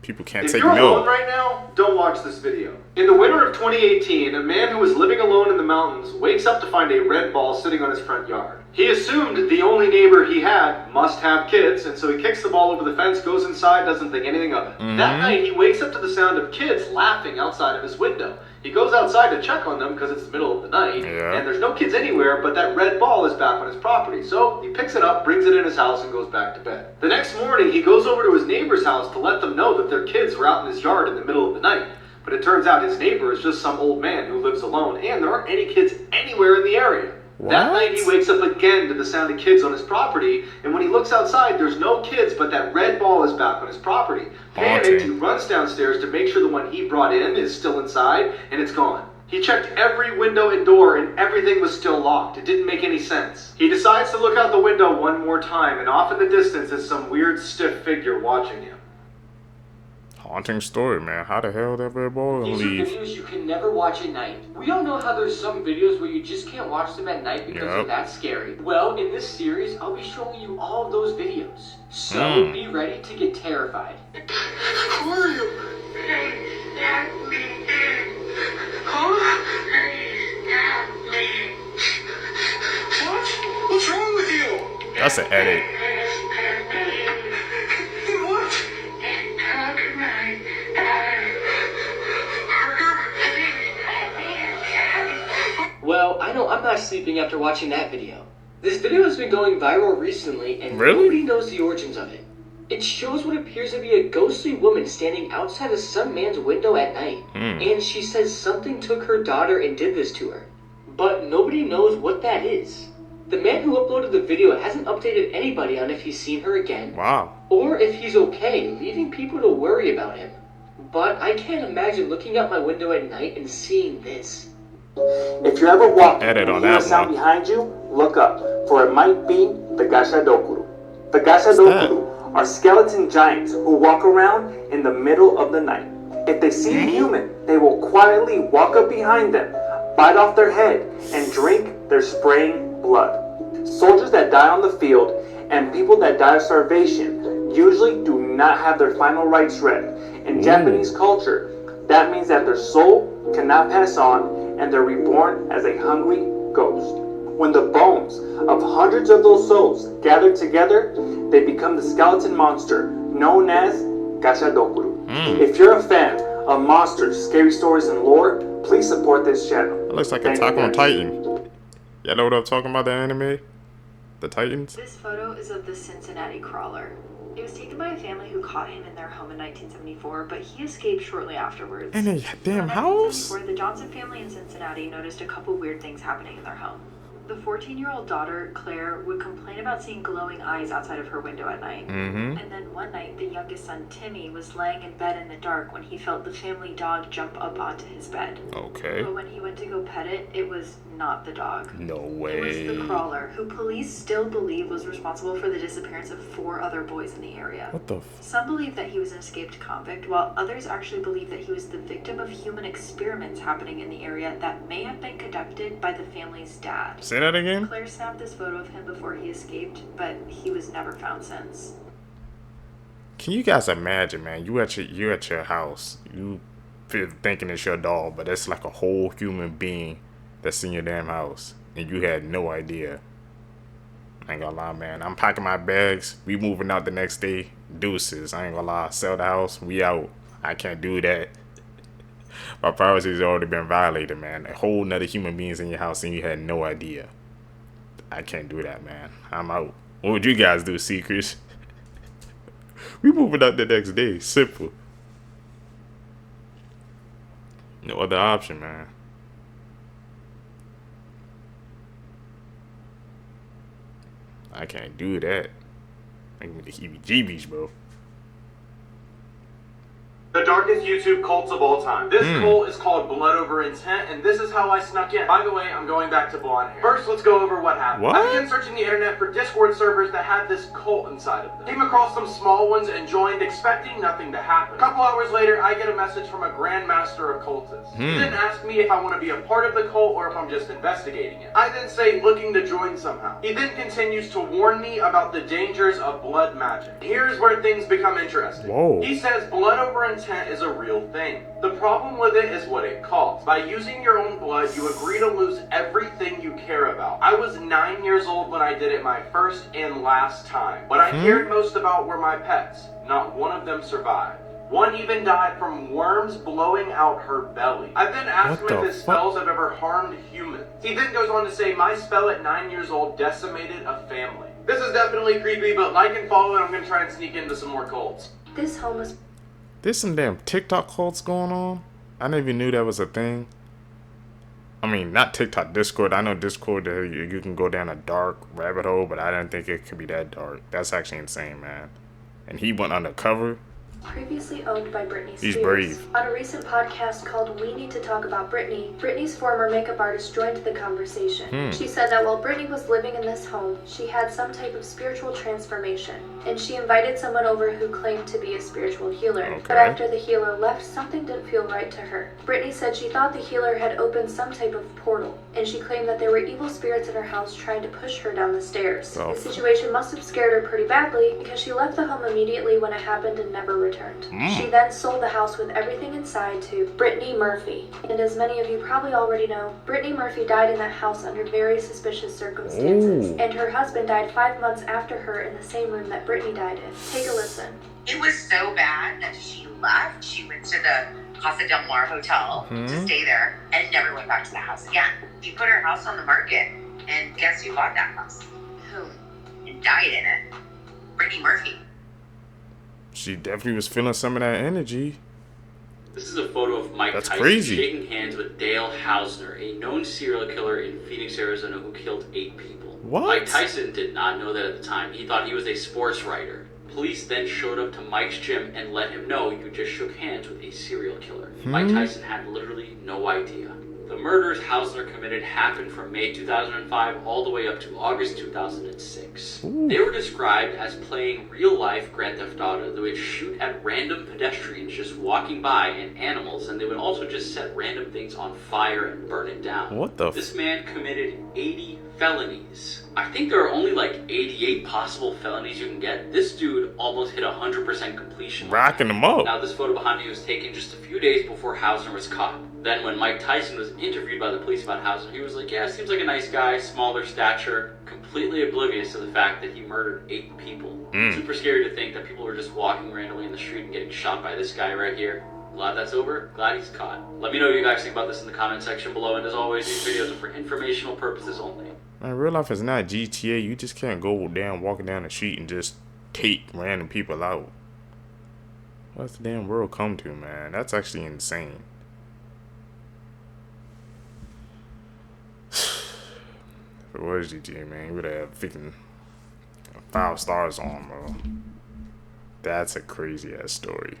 People can't If take you're no. alone right now, don't watch this video. In the winter of 2018, a man who was living alone in the mountains wakes up to find a red ball sitting on his front yard. He assumed the only neighbor he had must have kids, and so he kicks the ball over the fence, goes inside, doesn't think anything of it. That night, he wakes up to the sound of kids laughing outside of his window. He goes outside to check on them because it's the middle of the night, and there's no kids anywhere, but that red ball is back on his property. So he picks it up, brings it in his house, and goes back to bed. The next morning, he goes over to his neighbor's house to let them know that their kids were out in his yard in the middle of the night. But it turns out his neighbor is just some old man who lives alone, and there aren't any kids anywhere in the area. That night, he wakes up again to the sound of kids on his property, and when he looks outside, there's no kids, but that red ball is back on his property. Panicked, he runs downstairs to make sure the one he brought in is still inside, and it's gone. He checked every window and door, and everything was still locked. It didn't make any sense. He decides to look out the window one more time, and off in the distance is some weird, stiff figure watching him. Haunting story, man. How the hell that little boy gonna These are leave? videos you can never watch at night. We all know how there's some videos where you just can't watch them at night because they're that scary. Well, in this series, I'll be showing you all of those videos. So be ready to get terrified. Who are you? What? What's wrong with you? That's an edit. What? Well, I know I'm not sleeping after watching that video. This video has been going viral recently, and nobody knows the origins of it. It shows what appears to be a ghostly woman standing outside of some man's window at night. And she says something took her daughter and did this to her. But nobody knows what that is. The man who uploaded the video hasn't updated anybody on if he's seen her again. Wow. Or if he's okay, leaving people to worry about him. But I can't imagine looking out my window at night and seeing this. If you're ever walking Edit and on you hear a that sound one. behind you, look up, for it might be the Gashadokuru. The Gashadokuru are skeleton giants who walk around in the middle of the night. If they see a human, they will quietly walk up behind them, bite off their head, and drink their spraying blood. Soldiers that die on the field and people that die of starvation usually do not have their final rites read. In Japanese culture, that means that their soul cannot pass on and they're reborn as a hungry ghost. When the bones of hundreds of those souls gather together, they become the skeleton monster known as Gashadokuru. If you're a fan of monsters, scary stories, and lore, please support this channel. That looks like Attack on Titan. Y'all know what I'm talking about, the anime? The Titans? This photo is of the Cincinnati Crawler. It was taken by a family who caught him in their home in 1974, but he escaped shortly afterwards. In a damn house? The Johnson family in Cincinnati noticed a couple weird things happening in their home. The 14-year-old daughter, Claire, would complain about seeing glowing eyes outside of her window at night. And then one night, the youngest son, Timmy, was laying in bed in the dark when he felt the family dog jump up onto his bed. Okay. But when he went to go pet it, it was not the dog. No It way. was the Crawler, who police still believe was responsible for the disappearance of 4 other boys in the area. What the Some believe that he was an escaped convict, while others actually believe that he was the victim of human experiments happening in the area that may have been conducted by the family's dad. Say that again? Claire snapped this photo of him before he escaped, but he was never found since. Can you guys imagine, man? You at your house. You feel thinking it's your dog, but it's like a whole human being that's in your damn house, and you had no idea. I ain't gonna lie, man. I'm packing my bags. We moving out the next day. Deuces. I ain't gonna lie. Sell the house. We out. I can't do that. My privacy's already been violated, man. A whole nother human being's in your house, and you had no idea. I can't do that, man. I'm out. What would you guys do, Secrets? We moving out the next day. Simple. No other option, man. I can't do that. Make me the heebie-jeebies, bro. The darkest YouTube cults of all time. This cult is called Blood Over Intent, and this is how I snuck in. By the way, I'm going back to blonde hair. First, let's go over what happened. What? I began searching the internet for Discord servers that had this cult inside of them. Came across some small ones and joined, expecting nothing to happen. A couple hours later, I get a message from a grandmaster of cultists. He then asked me if I want to be a part of the cult or if I'm just investigating it. I then say looking to join somehow. He then continues to warn me about the dangers of blood magic. Here's where things become interesting. Whoa. He says blood over intent is a real thing. The problem with it is what it costs. By using your own blood, you agree to lose everything you care about. I was 9 years old when I did it my first and last time. What I cared most about were my pets. Not one of them survived. One even died from worms blowing out her belly. I then asked him if his spells have ever harmed humans. He then goes on to say, my spell at 9 years old decimated a family. This is definitely creepy, but like and follow, and I'm going to try and sneak into some more cults. This homeless... There's some damn TikTok cults going on. I never knew that was a thing. I mean, not TikTok, Discord. I know Discord, you can go down a dark rabbit hole, but I didn't think it could be that dark. That's actually insane, man. And he went undercover. previously owned by Britney Spears. He's brave. On a recent podcast called We Need to Talk About Britney, Britney's former makeup artist joined the conversation. She said that while Britney was living in this home, she had some type of spiritual transformation, and she invited someone over who claimed to be a spiritual healer. But after the healer left, something didn't feel right to her. Britney said she thought the healer had opened some type of portal, and she claimed that there were evil spirits in her house trying to push her down the stairs. The situation must have scared her pretty badly because she left the home immediately when it happened and never returned. She then sold the house with everything inside to Brittany Murphy. And as many of you probably already know, Brittany Murphy died in that house under very suspicious circumstances. And her husband died 5 months after her in the same room that Brittany died in. Take a listen. It was so bad that she left. She went to the Casa del Mar Hotel to stay there and never went back to the house again. She put her house on the market, and guess who bought that house? Who? And died in it. Brittany Murphy. She definitely was feeling some of that energy. This is a photo of Mike Tyson shaking hands with Dale Hausner, a known serial killer in Phoenix, Arizona who killed 8 people. What? Mike Tyson did not know that at the time. He thought he was a sports writer. Police then showed up to Mike's gym and let him know you just shook hands with a serial killer. Mike Tyson had literally no idea. The murders Hausner committed happened from May 2005 all the way up to August 2006. They were described as playing real-life Grand Theft Auto. They would shoot at random pedestrians just walking by and animals, and they would also just set random things on fire and burn it down. What the This man committed 80 felonies. I think there are only like 88 possible felonies you can get. This dude almost hit 100% completion. Racking them up. Now this photo behind me was taken just a few days before Hausner was caught. Then when Mike Tyson was interviewed by the police about Hausner, he was like, yeah, seems like a nice guy, smaller stature, completely oblivious to the fact that he murdered 8 people. Super scary to think that people were just walking randomly in the street and getting shot by this guy right here. Glad that's over. Glad he's caught. Let me know what you guys think about this in the comment section below, and as always, these videos are for informational purposes only. Man, real life is not GTA. You just can't go down walking down the street and just take random people out. What's the damn world come to, man? That's actually insane. If it was GTA, man, you would have freaking 5 stars on, bro. That's a crazy ass story.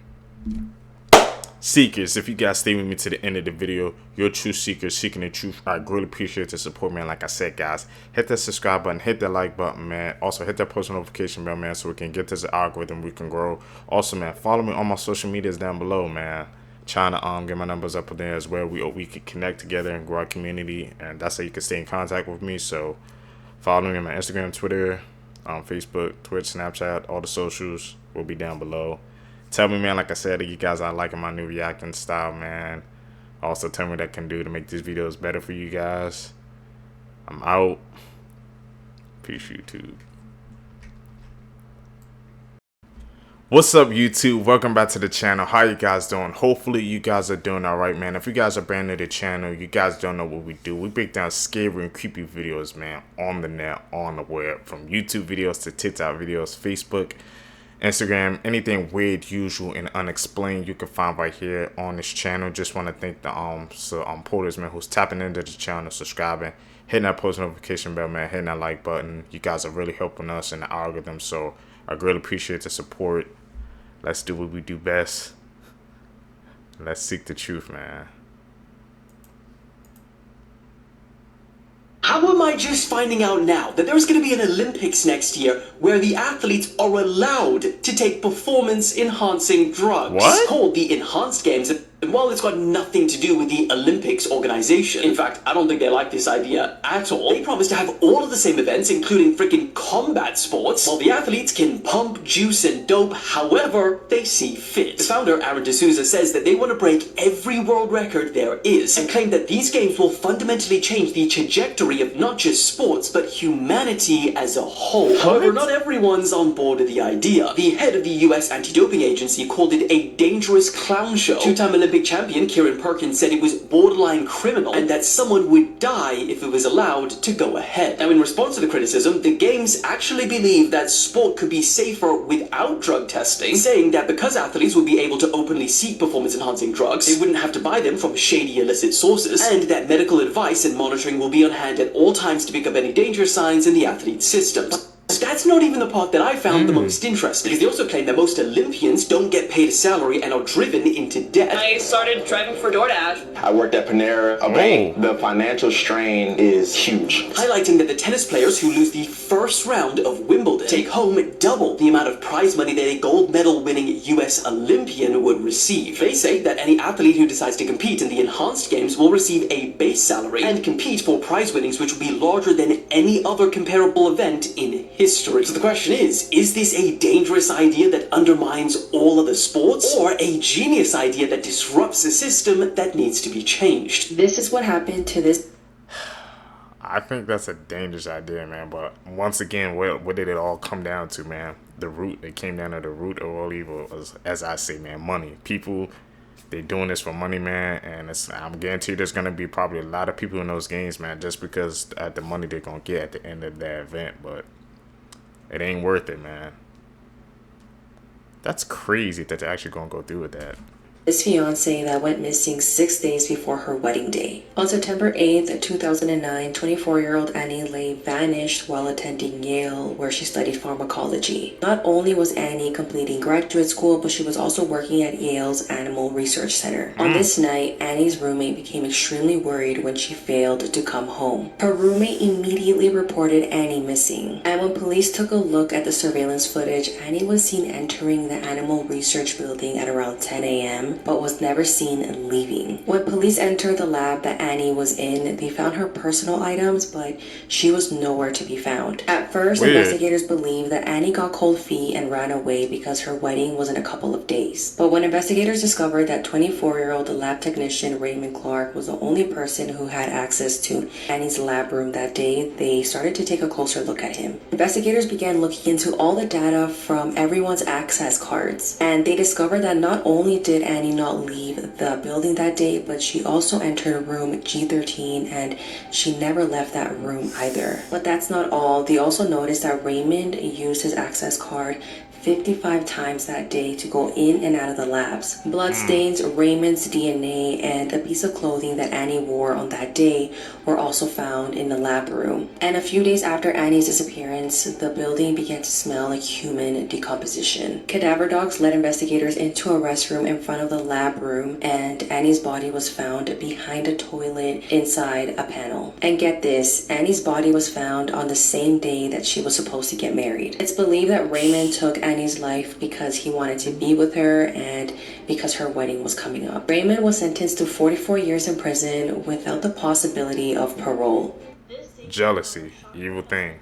Seekers, if you guys stay with me to the end of the video, you're true seekers seeking the truth. I really appreciate the support, man. Like I said, guys, hit that subscribe button, hit that like button, man. Also hit that post notification bell, man, so we can get this algorithm, we can grow. Also, man, follow me on my social medias down below, man. Trying to get my numbers up there as well. We can connect together and grow our community, and that's how you can stay in contact with me. So follow me on my Instagram, Twitter, Facebook, Twitch, Snapchat, all the socials will be down below. Tell me, man, like I said, you guys are liking my new reacting style, man. Also, tell me what I can do to make these videos better for you guys. I'm out. Peace, YouTube. What's up, YouTube? Welcome back to the channel. How you guys doing? Hopefully, you guys are doing alright, man. If you guys are brand new to the channel, you guys don't know what we do. We break down scary and creepy videos, man, on the net, on the web. From YouTube videos to TikTok videos, Facebook, Instagram, anything weird, usual, and unexplained you can find right here on this channel. Just want to thank the porters, man, who's tapping into the channel, subscribing, hitting that post notification bell, man, hitting that like button. You guys are really helping us in the algorithm, so I really appreciate the support. Let's do what we do best. Let's seek the truth, man. How am I just finding out now that there's going to be an Olympics next year where the athletes are allowed to take performance-enhancing drugs? What? It's called the Enhanced Games, and while it's got nothing to do with the Olympics organization, in fact, I don't think they like this idea at all, they promise to have all of the same events, including freaking combat sports, while the athletes can pump, juice, and dope however they see fit. The founder, Aaron D'Souza, says that they want to break every world record there is, and claim that these games will fundamentally change the trajectory of not just sports, but humanity as a whole. However, not everyone's on board with the idea. The head of the US anti-doping agency called it a dangerous clown show. Two-time Olympic champion Kieran Perkins said it was borderline criminal and that someone would die if it was allowed to go ahead. Now, in response to the criticism, the games actually believe that sport could be safer without drug testing, saying that because athletes would be able to openly seek performance-enhancing drugs, they wouldn't have to buy them from shady illicit sources, and that medical advice and monitoring will be on hand at all times to pick up any danger signs in the athlete's systems. course, that's not even the part that I found the most interesting, because they also claim that most Olympians don't get paid a salary and are driven into debt. I started driving for DoorDash. I worked at Panera, a bank. The financial strain is huge. Highlighting that the tennis players who lose the first round of Wimbledon take home double the amount of prize money that a gold medal winning US Olympian would receive. They say that any athlete who decides to compete in the enhanced games will receive a base salary and compete for prize winnings which will be larger than any other comparable event in history. So the question is this a dangerous idea that undermines all other sports, or a genius idea that disrupts a system that needs to be changed? This is what happened to this. I think that's a dangerous idea, man. But once again, what did it all come down to, man? The root. It came down to the root of all evil, as I say, man. Money. People, they doing this for money, man. And I'm guaranteed there's gonna be probably a lot of people in those games, man, just because at the money they're gonna get at the end of that event. But it ain't worth it, man. That's crazy that they're actually gonna go through with that. His fiancée that went missing 6 days before her wedding day. On September 8th, 2009, 24-year-old Annie Lay vanished while attending Yale, where she studied pharmacology. Not only was Annie completing graduate school, but she was also working at Yale's Animal Research Center. On this night, Annie's roommate became extremely worried when she failed to come home. Her roommate immediately reported Annie missing, and when police took a look at the surveillance footage, Annie was seen entering the Animal Research building at around 10 a.m. but was never seen leaving. When police entered the lab that Annie was in, they found her personal items, but she was nowhere to be found. At first, investigators believed that Annie got cold feet and ran away because her wedding was in a couple of days. But when investigators discovered that 24-year-old lab technician Raymond Clark was the only person who had access to Annie's lab room that day, they started to take a closer look at him. Investigators began looking into all the data from everyone's access cards, and they discovered that not only did Annie not leave the building that day, but she also entered room G13 and she never left that room either. But that's not all. They also noticed that Raymond used his access card 55 times that day to go in and out of the labs. Bloodstains, Raymond's DNA, and a piece of clothing that Annie wore on that day were also found in the lab room. And a few days after Annie's disappearance, the building began to smell like human decomposition. Cadaver dogs led investigators into a restroom in front of the lab room, and Annie's body was found behind a toilet inside a panel. And get this, Annie's body was found on the same day that she was supposed to get married. It's believed that Raymond took Annie's life because he wanted to be with her and because her wedding was coming up. Raymond was sentenced to 44 years in prison without the possibility of parole. Jealousy, evil thing.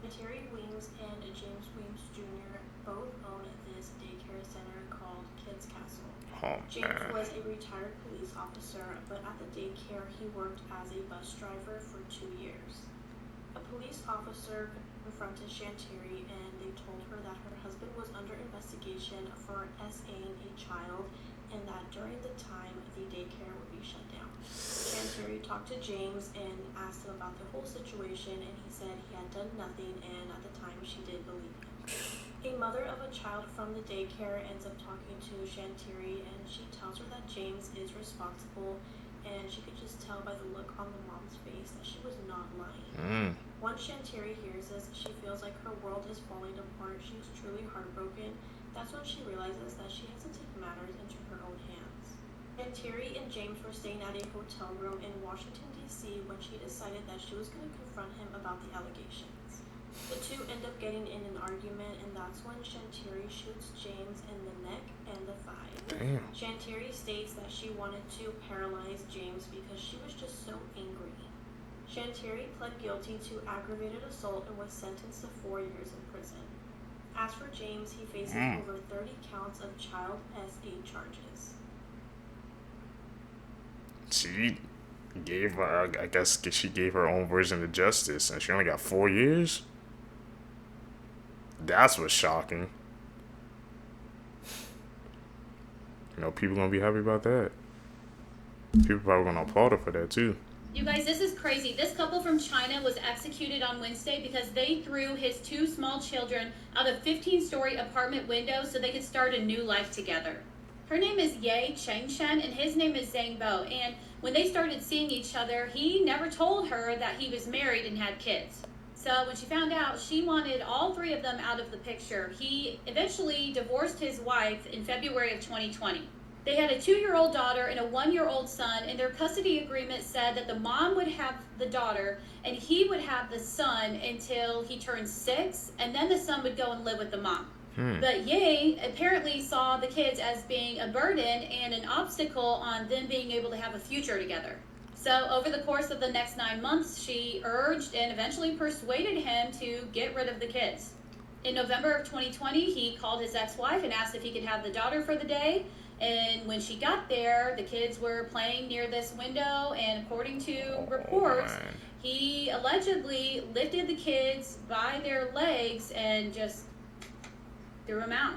Terry Weems and James Weems Jr. both own this daycare center called Kids Castle. James was a retired police officer, but at the daycare he worked as a bus driver for 2 years. A police officer confronted Shantiri and they told her that her husband was under investigation for SAing a child and that during the time the daycare would be shut down. Shantiri talked to James and asked him about the whole situation, and he said he had done nothing, and at the time she did believe him. A mother of a child from the daycare ends up talking to Shantiri, and she tells her that James is responsible, and she could just tell by the look on the mom's face that she was not lying. Once Shantiri hears this, she feels like her world is falling apart. She's truly heartbroken. That's when she realizes that she has to take matters into her own hands. Shantiri and James were staying at a hotel room in Washington, D.C. when she decided that she was going to confront him about the allegations. The two end up getting in an argument, and that's when Shantiri shoots James in the neck and the thigh. Damn. Shantiri states that she wanted to paralyze James because she was just so angry. Shantiri pled guilty to aggravated assault and was sentenced to 4 years in prison. As for James, he faces over 30 counts of child SA charges. She gave her, I guess she gave her own version of justice, and she only got 4 years? That's what's shocking. You know, people gonna be happy about that. People probably gonna applaud her for that too. You guys, this is crazy. This couple from China was executed on Wednesday because they threw his 2 small children out of 15-story apartment windows so they could start a new life together. Her name is Ye Chengshen and his name is Zhang Bo. And When they started seeing each other, he never told her that he was married and had kids. So when she found out, she wanted all three of them out of the picture. He eventually divorced his wife in February of 2020. They had a 2-year-old daughter and a 1-year-old son, and their custody agreement said that the mom would have the daughter and he would have the son until he turned 6, and then the son would go and live with the mom. But Ye apparently saw the kids as being a burden and an obstacle on them being able to have a future together. So over the course of the next 9 months, she urged and eventually persuaded him to get rid of the kids. In November of 2020, he called his ex-wife and asked if he could have the daughter for the day. And when she got there, the kids were playing near this window, and according to reports, he allegedly lifted the kids by their legs and just threw them out.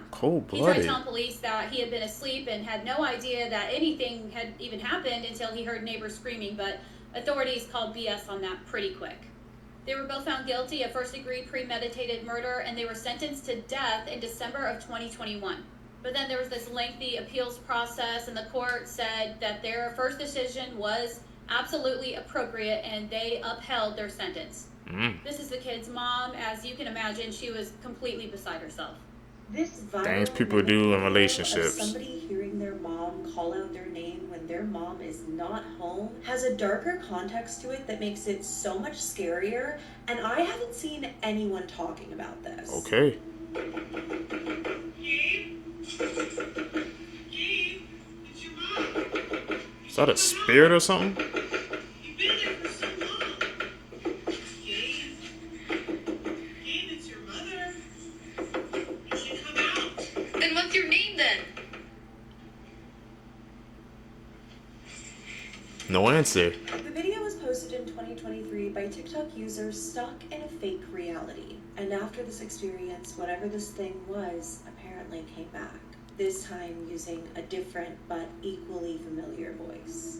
He tried to tell police that he had been asleep and had no idea that anything had even happened until he heard neighbors screaming, but authorities called BS on that pretty quick. They were both found guilty of first-degree premeditated murder, and they were sentenced to death in December of 2021. But then there was this lengthy appeals process, and the court said that their first decision was absolutely appropriate, and they upheld their sentence. This is the kid's mom. As you can imagine, she was completely beside herself. This Things people do in relationships. Somebody hearing their mom call out their name when their mom is not home has a darker context to it that makes it so much scarier, and I haven't seen anyone talking about this. Okay. Is that a spirit or something? Then what's your name then? No answer. The video was posted in 2023 by TikTok users stuck in a fake reality. And after this experience, whatever this thing was apparently came back. This time using a different but equally familiar voice.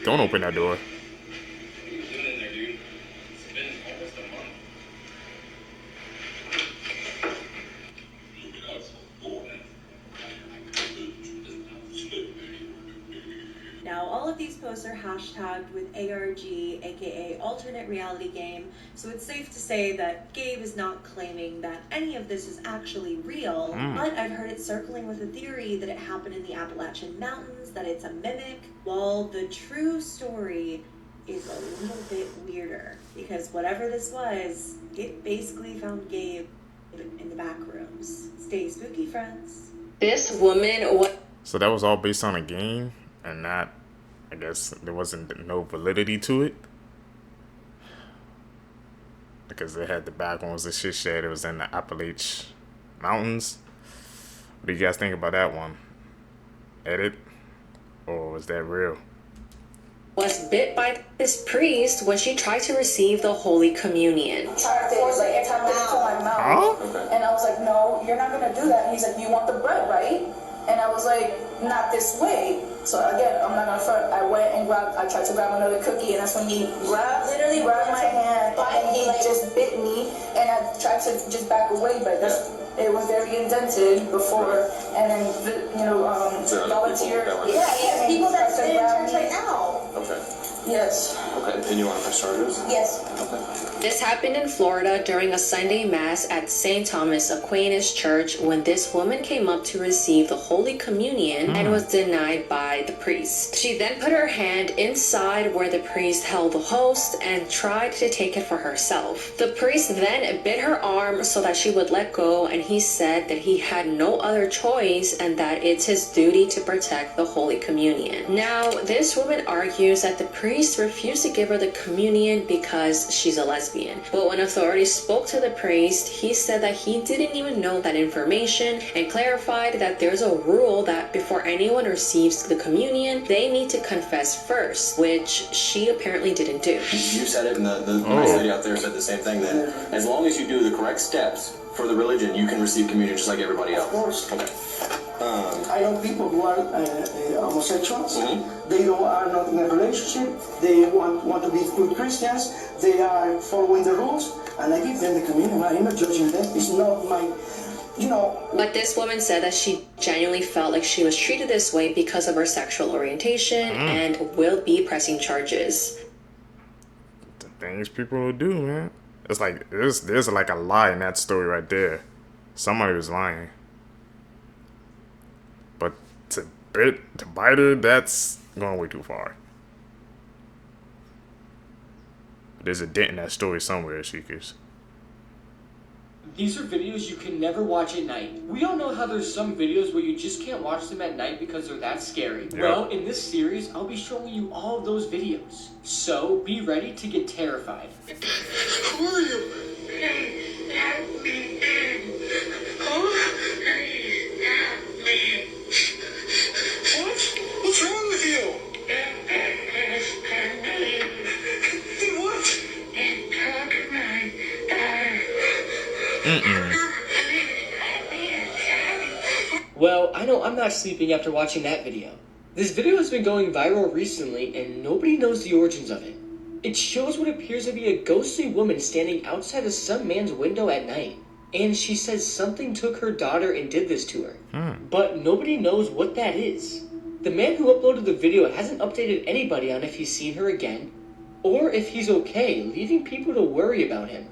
Don't open that door. Now, all of these posts are hashtagged with ARG, aka alternate reality game, so it's safe to say that Gabe is not claiming that any of this is actually real, but I've heard it circling with a theory that it happened in the Appalachian Mountains, that it's a mimic, while the true story is a little bit weirder, because whatever this was, it basically found Gabe in the back rooms. Stay spooky, friends. This woman was... So that was all based on a game, and not, I guess there wasn't no validity to it, because they had the back one was the shit shed. It was in the Appalachian Mountains. What do you guys think about that one? Edit, or was that real? Was bit by this priest when she tried to receive the Holy Communion. Trying to force it into my mouth, and I was like, "No, you're not gonna do that." And he's like, "You want the bread, right?" And I was like, "Not this way." So again, I'm not gonna front. I went and I tried to grab another cookie, and that's when he literally grabbed my hand, and he just bit me, and I tried to just back away, but it was very indented before, and then volunteer. Yeah, people that's in church right now. Okay. Yes. Okay, and you want to press charges? Yes. Okay. This happened in Florida during a Sunday Mass at St. Thomas Aquinas Church when this woman came up to receive the Holy Communion and was denied by the priest. She then put her hand inside where the priest held the host and tried to take it for herself. The priest then bit her arm so that she would let go, and he said that he had no other choice and that it's his duty to protect the Holy Communion. Now, this woman argues that the priest refused to give her the communion because she's a lesbian. But when authorities spoke to the priest, he said that he didn't even know that information and clarified that there's a rule that before anyone receives the communion, they need to confess first, which she apparently didn't do. You said it, and the lady out there said the same thing, that as long as you do the correct steps for the religion, you can receive communion just like everybody else. Of course. Okay. I know people who are homosexuals. They are not in a relationship. They want to be good Christians. They are following the rules, and I give them the communion. I'm not judging them. It's not my, But this woman said that she genuinely felt like she was treated this way because of her sexual orientation and will be pressing charges. The things people will do, man. It's like there's like a lie in that story right there. Somebody was lying. But to bite her, that's going way too far. There's a dent in that story somewhere, Seekers. These are videos you can never watch at night. We all know how there's some videos where you just can't watch them at night because they're that scary. Yep. Well, in this series, I'll be showing you all of those videos. So, be ready to get terrified. Who are you? Let me in. What's wrong with you? What? Well, I know I'm not sleeping after watching that video. This video has been going viral recently and nobody knows the origins of it. It shows what appears to be a ghostly woman standing outside of some man's window at night. And she says something took her daughter and did this to her. But nobody knows what that is. The man who uploaded the video hasn't updated anybody on if he's seen her again, or if he's okay, leaving people to worry about him.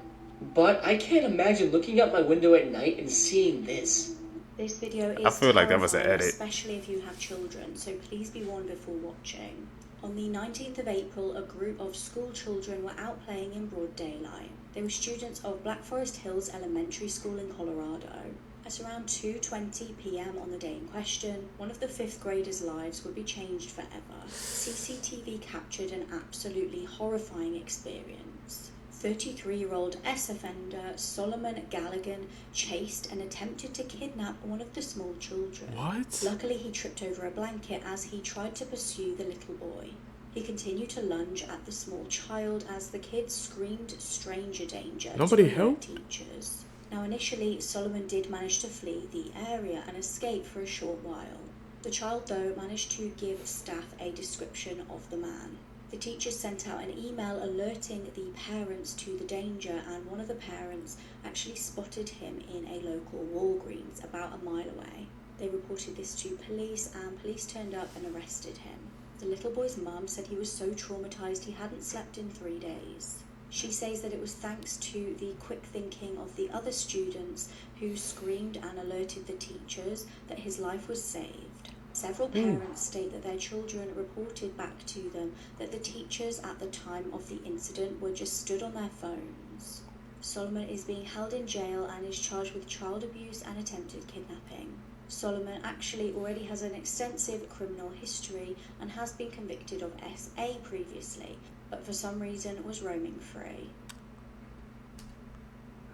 But I can't imagine looking out my window at night and seeing this. This video is I feel like that was an terrifying, edit. especially if you have children, so please be warned before watching. On the 19th of April, a group of school children were out playing in broad daylight. They were students of Black Forest Hills Elementary School in Colorado. At around 2:20 p.m. on the day in question, one of the 5th graders' lives would be changed forever. CCTV captured an absolutely horrifying experience. 33-year-old ex-offender Solomon Galligan chased and attempted to kidnap one of the small children. What? Luckily, he tripped over a blanket as he tried to pursue the little boy. He continued to lunge at the small child as the kid screamed stranger danger Nobody to helped? teachers. Now, initially, Solomon did manage to flee the area and escape for a short while. The child, though, managed to give staff a description of the man. The teachers sent out an email alerting the parents to the danger, and one of the parents actually spotted him in a local Walgreens about a mile away. They reported this to police, and police turned up and arrested him. The little boy's mum said he was so traumatized he hadn't slept in 3 days. She says that it was thanks to the quick thinking of the other students who screamed and alerted the teachers that his life was saved. Several parents state that their children reported back to them that the teachers at the time of the incident were just stood on their phones. Solomon is being held in jail and is charged with child abuse and attempted kidnapping. Solomon actually already has an extensive criminal history and has been convicted of SA previously, but for some reason was roaming free.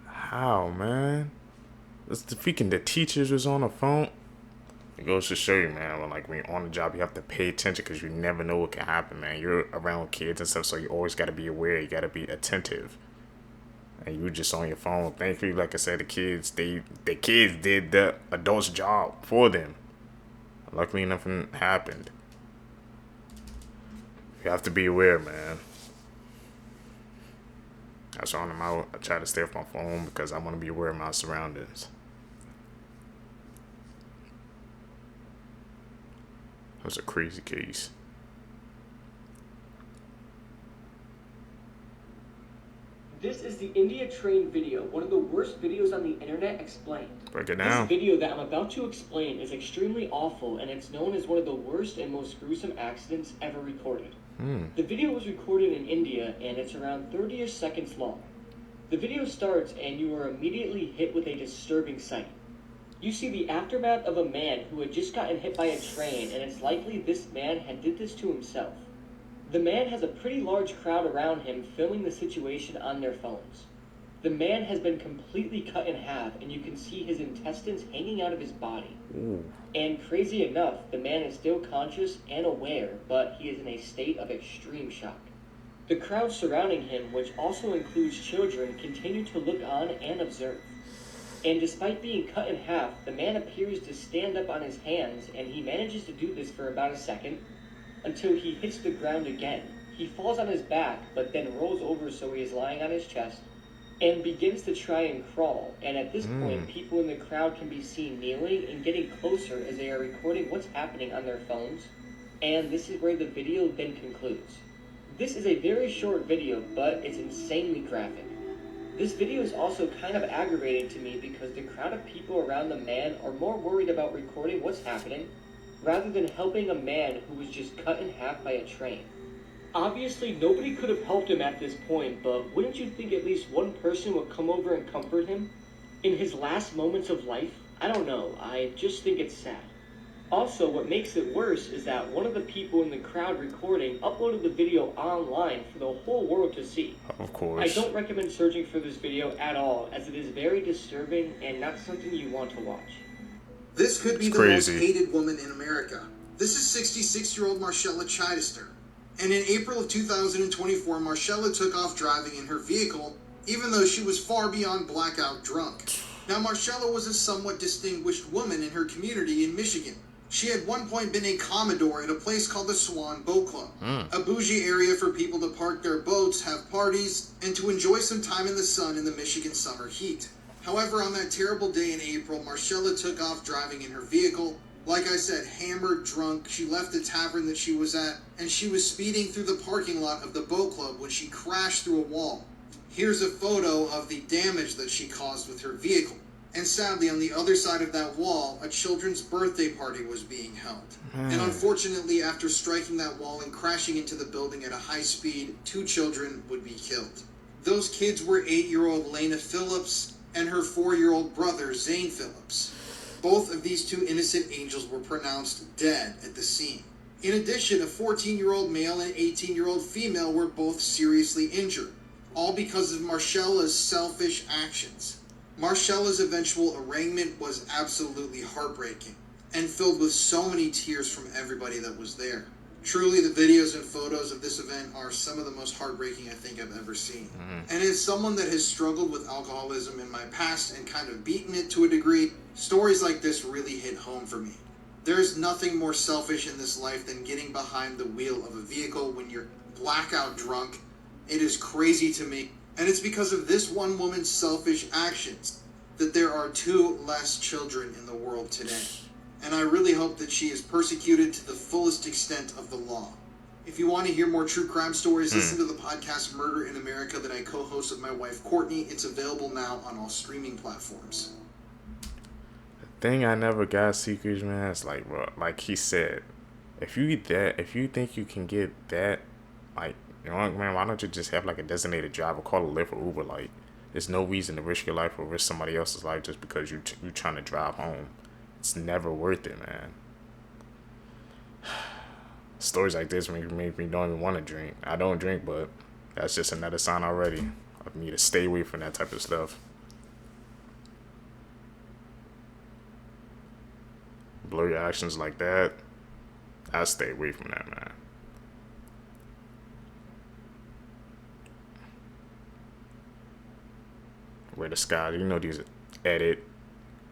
How, man? It's the freaking the teachers was on the phone. It goes to show you, man, when you're on the job, you have to pay attention because you never know what can happen, man. You're around kids and stuff, so you always got to be aware. You got to be attentive. And you just on your phone. Thankfully, like I said, the kids did the adult's job for them. Luckily, nothing happened. You have to be aware, man. That's why I'm out. I try to stay off my phone because I want to be aware of my surroundings. That was a crazy case. This is the India train video, one of the worst videos on the internet explained. Break it down. This video that I'm about to explain is extremely awful, and it's known as one of the worst and most gruesome accidents ever recorded. The video was recorded in India, and it's around 30 seconds long. The video starts, and you are immediately hit with a disturbing sight. You see the aftermath of a man who had just gotten hit by a train, and it's likely this man had did this to himself. The man has a pretty large crowd around him filming the situation on their phones. The man has been completely cut in half, and you can see his intestines hanging out of his body. And crazy enough, the man is still conscious and aware, but he is in a state of extreme shock. The crowd surrounding him, which also includes children, continue to look on and observe. And despite being cut in half, the man appears to stand up on his hands, and he manages to do this for about a second, until he hits the ground again. He falls on his back, but then rolls over so he is lying on his chest, and begins to try and crawl. And at this point, people in the crowd can be seen kneeling and getting closer as they are recording what's happening on their phones. And this is where the video then concludes. This is a very short video, but it's insanely graphic. This video is also kind of aggravating to me because the crowd of people around the man are more worried about recording what's happening rather than helping a man who was just cut in half by a train. Obviously, nobody could have helped him at this point, but wouldn't you think at least one person would come over and comfort him in his last moments of life? I don't know, I just think it's sad. Also, what makes it worse is that one of the people in the crowd recording uploaded the video online for the whole world to see. Of course. I don't recommend searching for this video at all, as it is very disturbing and not something you want to watch. This could be the most hated woman in America. This is 66-year-old Marcella Chidester. And in April of 2024, Marcella took off driving in her vehicle, even though she was far beyond blackout drunk. Now, Marcella was a somewhat distinguished woman in her community in Michigan. She had one point been a Commodore at a place called the Swan Boat Club, a bougie area for people to park their boats, have parties, and to enjoy some time in the sun in the Michigan summer heat. However, on that terrible day in April, Marcella took off driving in her vehicle. Like I said, hammered, drunk, she left the tavern that she was at, and she was speeding through the parking lot of the boat club when she crashed through a wall. Here's a photo of the damage that she caused with her vehicle. And sadly, on the other side of that wall, a children's birthday party was being held. And unfortunately, after striking that wall and crashing into the building at a high speed, 2 children would be killed. Those kids were 8-year-old Lena Phillips and her 4-year-old brother, Zane Phillips. Both of these 2 innocent angels were pronounced dead at the scene. In addition, a 14-year-old male and 18-year-old female were both seriously injured, all because of Marcella's selfish actions. Marcella's eventual arraignment was absolutely heartbreaking and filled with so many tears from everybody that was there. Truly, the videos and photos of this event are some of the most heartbreaking I think I've ever seen. And as someone that has struggled with alcoholism in my past and kind of beaten it to a degree, stories like this really hit home for me. There's nothing more selfish in this life than getting behind the wheel of a vehicle when you're blackout drunk. It is crazy to me. And it's because of this one woman's selfish actions that there are 2 less children in the world today. And I really hope that she is persecuted to the fullest extent of the law. If you want to hear more true crime stories, listen to the podcast Murder in America that I co-host with my wife Courtney. It's available now on all streaming platforms. The thing I never got, Seekers, man, is like, bro, like he said, if you think you can get that, like, you know what, man, why don't you just have like a designated driver, call a Lyft or Uber? Like, there's no reason to risk your life or risk somebody else's life just because you're trying to drive home. It's never worth it, man. Stories like this make me don't even want to drink. I don't drink, but that's just another sign already of me to stay away from that type of stuff. Blurry actions like that, I stay away from that, man. Where the sky, you know, these edit,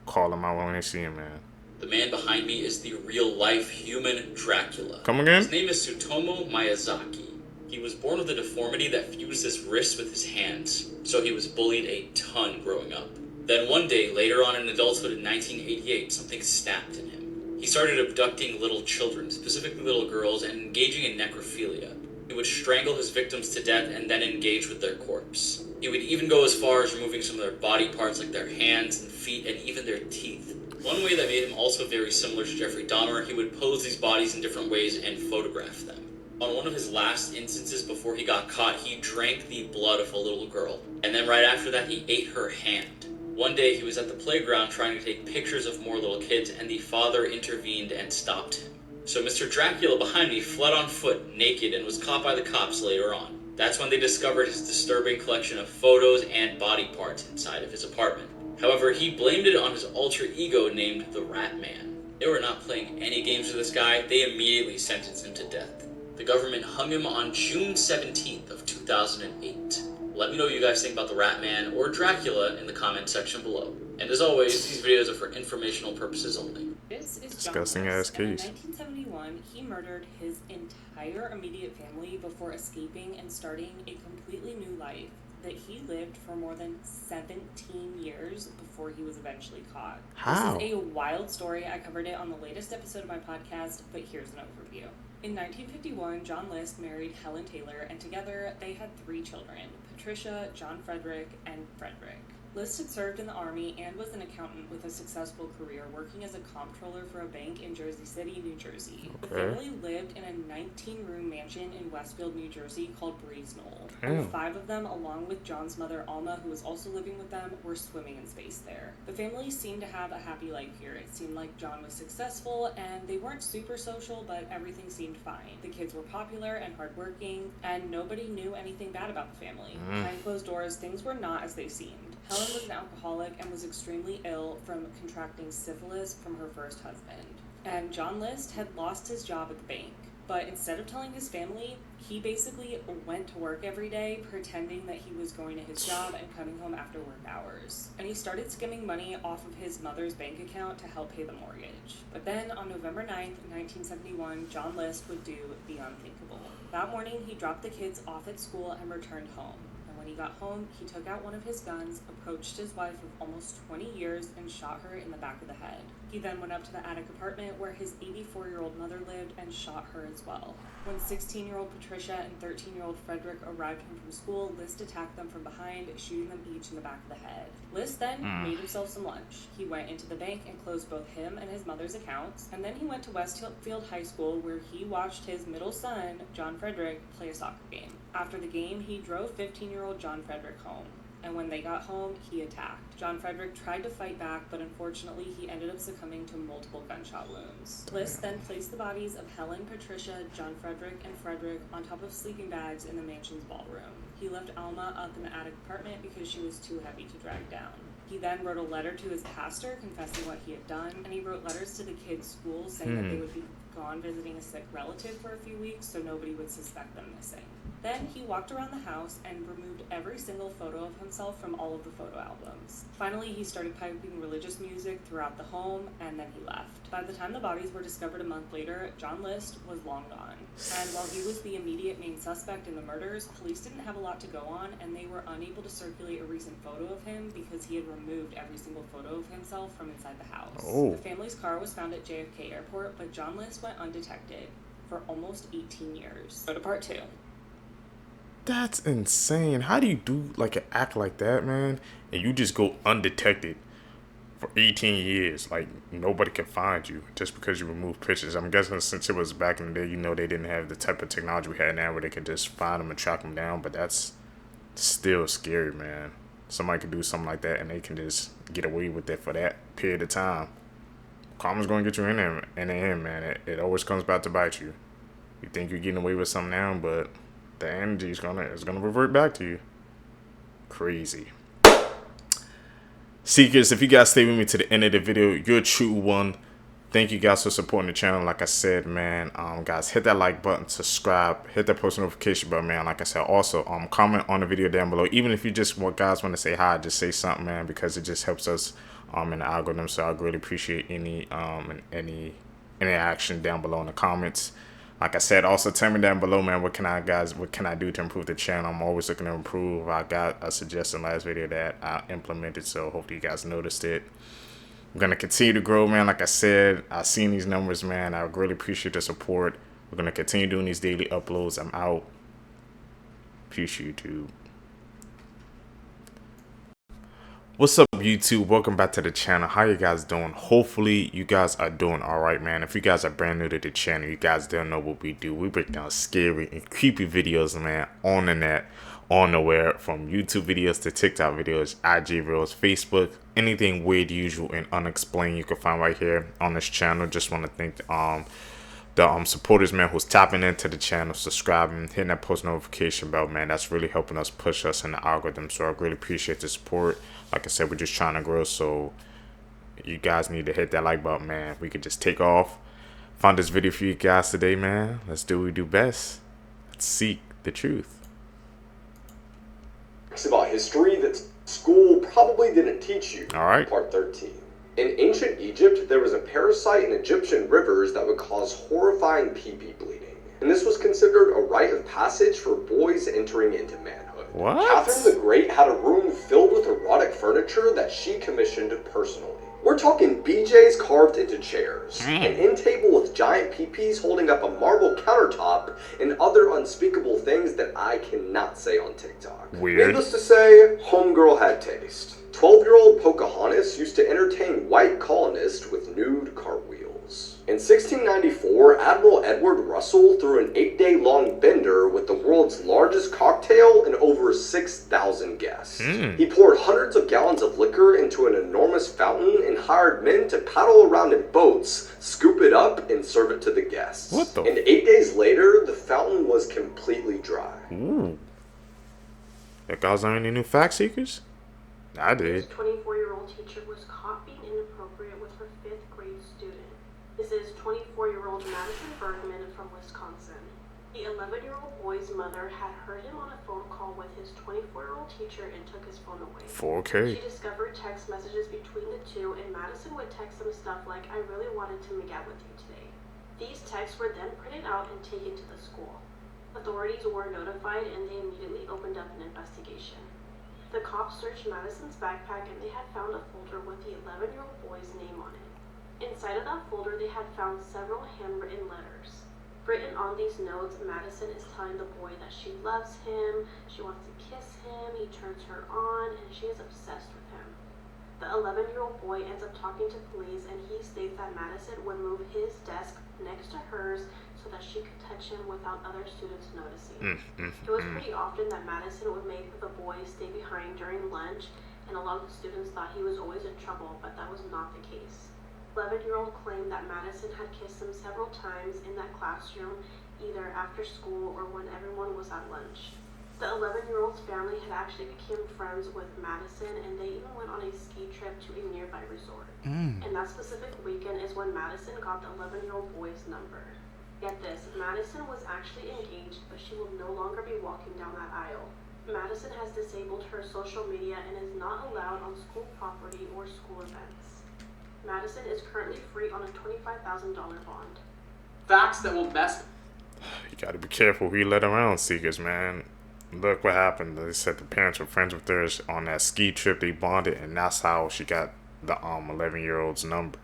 call them out when they see him, man. The man behind me is the real-life human Dracula. Come again? His name is Tsutomu Miyazaki. He was born with a deformity that fused his wrists with his hands, so he was bullied a ton growing up. Then one day, later on in adulthood in 1988, something snapped in him. He started abducting little children, specifically little girls, and engaging in necrophilia. He would strangle his victims to death and then engage with their corpse. He would even go as far as removing some of their body parts like their hands and feet and even their teeth. One way that made him also very similar to Jeffrey Dahmer, he would pose these bodies in different ways and photograph them. On one of his last instances before he got caught, he drank the blood of a little girl. And then right after that, he ate her hand. One day, he was at the playground trying to take pictures of more little kids, and the father intervened and stopped him. So Mr. Dracula behind me fled on foot, naked, and was caught by the cops later on. That's when they discovered his disturbing collection of photos and body parts inside of his apartment. However, he blamed it on his alter ego named the Rat Man. They were not playing any games with this guy. They immediately sentenced him to death. The government hung him on June 17th of 2008. Let me know what you guys think about the Rat Man or Dracula in the comment section below. And as always, these videos are for informational purposes only. This is Disgusting John ass List, and in case. 1971, he murdered his entire immediate family before escaping and starting a completely new life that he lived for more than 17 years before he was eventually caught. How? This is a wild story. I covered it on the latest episode of my podcast, but here's an overview. In 1951, John List married Helen Taylor, and together they had 3 children, Patricia, John Frederick, and Frederick. List had served in the Army and was an accountant with a successful career working as a comptroller for a bank in Jersey City, New Jersey. The family lived in a 19-room mansion in Westfield, New Jersey called Breeze Knoll. And 5 of them, along with John's mother Alma, who was also living with them, were swimming in space there. The family seemed to have a happy life here. It seemed like John was successful, and they weren't super social, but everything seemed fine. The kids were popular and hardworking, and nobody knew anything bad about the family. Behind closed doors, things were not as they seemed. Helen was an alcoholic and was extremely ill from contracting syphilis from her first husband. And John List had lost his job at the bank. But instead of telling his family, he basically went to work every day pretending that he was going to his job and coming home after work hours. And he started skimming money off of his mother's bank account to help pay the mortgage. But then on November 9th, 1971, John List would do the unthinkable. That morning, he dropped the kids off at school and returned home. When he got home, he took out one of his guns, approached his wife of almost 20 years, and shot her in the back of the head. He then went up to the attic apartment where his 84-year-old mother lived and shot her as well. When 16-year-old Patricia and 13-year-old Frederick arrived home from school, List attacked them from behind, shooting them each in the back of the head. List then made himself some lunch. He went into the bank and closed both him and his mother's accounts, and then he went to Westfield High School where he watched his middle son, John Frederick, play a soccer game. After the game, he drove 15-year-old John Frederick home. And when they got home, he attacked. John Frederick tried to fight back, but unfortunately, he ended up succumbing to multiple gunshot wounds. List then placed the bodies of Helen, Patricia, John Frederick, and Frederick on top of sleeping bags in the mansion's ballroom. He left Alma up in the attic apartment because she was too heavy to drag down. He then wrote a letter to his pastor confessing what he had done, and he wrote letters to the kids' school saying that they would be gone visiting a sick relative for a few weeks so nobody would suspect them missing. Then he walked around the house and removed every single photo of himself from all of the photo albums. Finally, he started piping religious music throughout the home, and then he left. By the time the bodies were discovered a month later, John List was long gone. And while he was the immediate main suspect in the murders, police didn't have a lot to go on, and they were unable to circulate a recent photo of him because he had removed every single photo of himself from inside the house. The family's car was found at JFK Airport, but John List went undetected for almost 18 years. Go to part 2. That's insane. How do you do like an act like that, man? And you just go undetected for 18 years. Like nobody can find you just because you remove pictures. I'm guessing since it was back in the day, you know, they didn't have the type of technology we had now where they could just find them and track them down. But that's still scary, man. Somebody could do something like that and they can just get away with it for that period of time. Karma's gonna get you in there, man. It always comes back to bite you. You think you're getting away with something now, but the energy is gonna revert back to you. Crazy. Seekers, if you guys stay with me to the end of the video, you're a true one. Thank you guys for supporting the channel. Like I said, man, guys, hit that like button, subscribe, hit that post notification button, man. Like I said, also comment on the video down below. Even if you just want to say hi, just say something, man, because it just helps us in the algorithm. So I really appreciate any action down below in the comments. Like I said, also tell me down below, man, what can I do to improve the channel? I'm always looking to improve. I got a suggestion last video that I implemented, so hopefully you guys noticed it. I'm gonna continue to grow, man. Like I said, I've seen these numbers, man. I really appreciate the support. We're gonna continue doing these daily uploads. I'm out. Peace, YouTube. What's up, YouTube? Welcome back to the channel. How you guys doing? Hopefully you guys are doing all right, man. If you guys are brand new to the channel, you guys don't know what we do. We break down scary and creepy videos, man, on the net, on the web, from YouTube videos to TikTok videos, IG reels, Facebook, anything weird, usual, and unexplained you can find right here on this channel. Just want to thank the supporters, man, who's tapping into the channel, subscribing, hitting that post notification bell, man. That's really helping us push us in the algorithm. So I really appreciate the support. Like I said, we're just trying to grow, so you guys need to hit that like button, man. We could just take off. Found this video for you guys today, man. Let's do what we do best. Let's seek the truth. About history that's School probably didn't teach you. Alright. Part 13. In ancient Egypt, there was a parasite in Egyptian rivers that would cause horrifying pee-pee bleeding. And this was considered a rite of passage for boys entering into manhood. What? Catherine the Great had a room filled with erotic furniture that she commissioned personally. We're talking BJs carved into chairs, an end table with giant peepees holding up a marble countertop, and other unspeakable things that I cannot say on TikTok. Weird. Needless to say, homegirl had taste. 12-year-old Pocahontas used to entertain white colonists with nude cartwheels. In 1694, Admiral Edward Russell threw an 8-day-long bender with the world's largest cocktail and over 6,000 guests. He poured hundreds of gallons of liquor into an enormous fountain and hired men to paddle around in boats, scoop it up, and serve it to the guests. What the? And 8 days later, the fountain was completely dry. Ooh. That guys are any new fact seekers? I did. This 24-year-old teacher was caught being inappropriate with her 5th grade student. This is 24-year-old Madison Bergman from Wisconsin. The 11-year-old boy's mother had heard him on a phone call with his 24-year-old teacher and took his phone away. 4K. She discovered text messages between the two, and Madison would text him stuff like, "I really wanted to make out with you today." These texts were then printed out and taken to the school. Authorities were notified and they immediately opened up an investigation. The cops searched Madison's backpack and they had found a folder with the 11-year-old boy's name on it. Inside of that folder, they had found several handwritten letters. Written on these notes, Madison is telling the boy that she loves him, she wants to kiss him, he turns her on, and she is obsessed with him. The 11-year-old boy ends up talking to police and he states that Madison would move his desk next to hers so that she could touch him without other students noticing. It was pretty often that Madison would make the boys stay behind during lunch, and a lot of the students thought he was always in trouble, but that was not the case. 11-year-old claimed that Madison had kissed him several times in that classroom, either after school or when everyone was at lunch. The 11-year-old's family had actually become friends with Madison, and they even went on a ski trip to a nearby resort. And that specific weekend is when Madison got the 11-year-old boy's number. Get this, Madison was actually engaged, but she will no longer be walking down that aisle. Madison has disabled her social media and is not allowed on school property or school events. Madison is currently free on a $25,000 bond. Facts that will mess. You gotta be careful who you let around, seekers, man. Look what happened. They said the parents were friends with her on that ski trip. They bonded, and that's how she got the 11-year-old's number.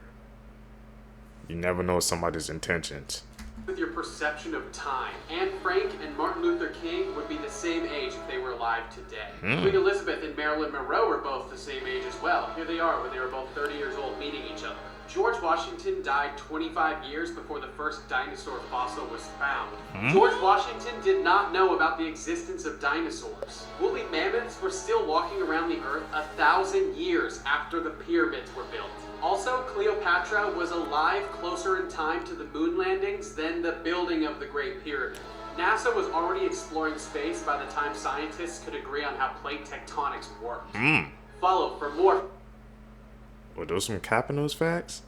You never know somebody's intentions. With your perception of time, Anne Frank and Martin Luther King would be the same age if they were alive today. Queen Elizabeth and Marilyn Monroe were both the same age as well. Here they are when they were both 30 years old meeting each other. George Washington died 25 years before the first dinosaur fossil was found. George Washington did not know about the existence of dinosaurs. Woolly mammoths were still walking around the earth 1,000 years after the pyramids were built. Also, Cleopatra was alive closer in time to the moon landings than the building of the Great Pyramid. NASA was already exploring space by the time scientists could agree on how plate tectonics worked. Follow for more. Were those some cap in those facts?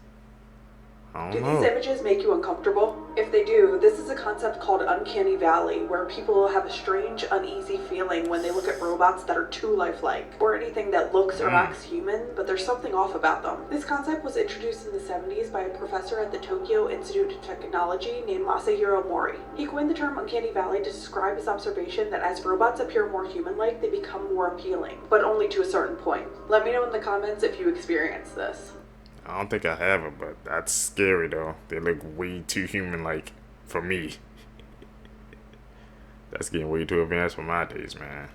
I Do don't know. these images make you uncomfortable? If they do, this is a concept called uncanny valley, where people have a strange, uneasy feeling when they look at robots that are too lifelike, or anything that looks or acts human, but there's something off about them. This concept was introduced in the 70s by a professor at the Tokyo Institute of Technology named Masahiro Mori. He coined the term uncanny valley to describe his observation that as robots appear more human-like, they become more appealing, but only to a certain point. Let me know in the comments if you experience this. I don't think I have it, but that's scary though. They look way too human-like for me. That's getting way too advanced for my days, man.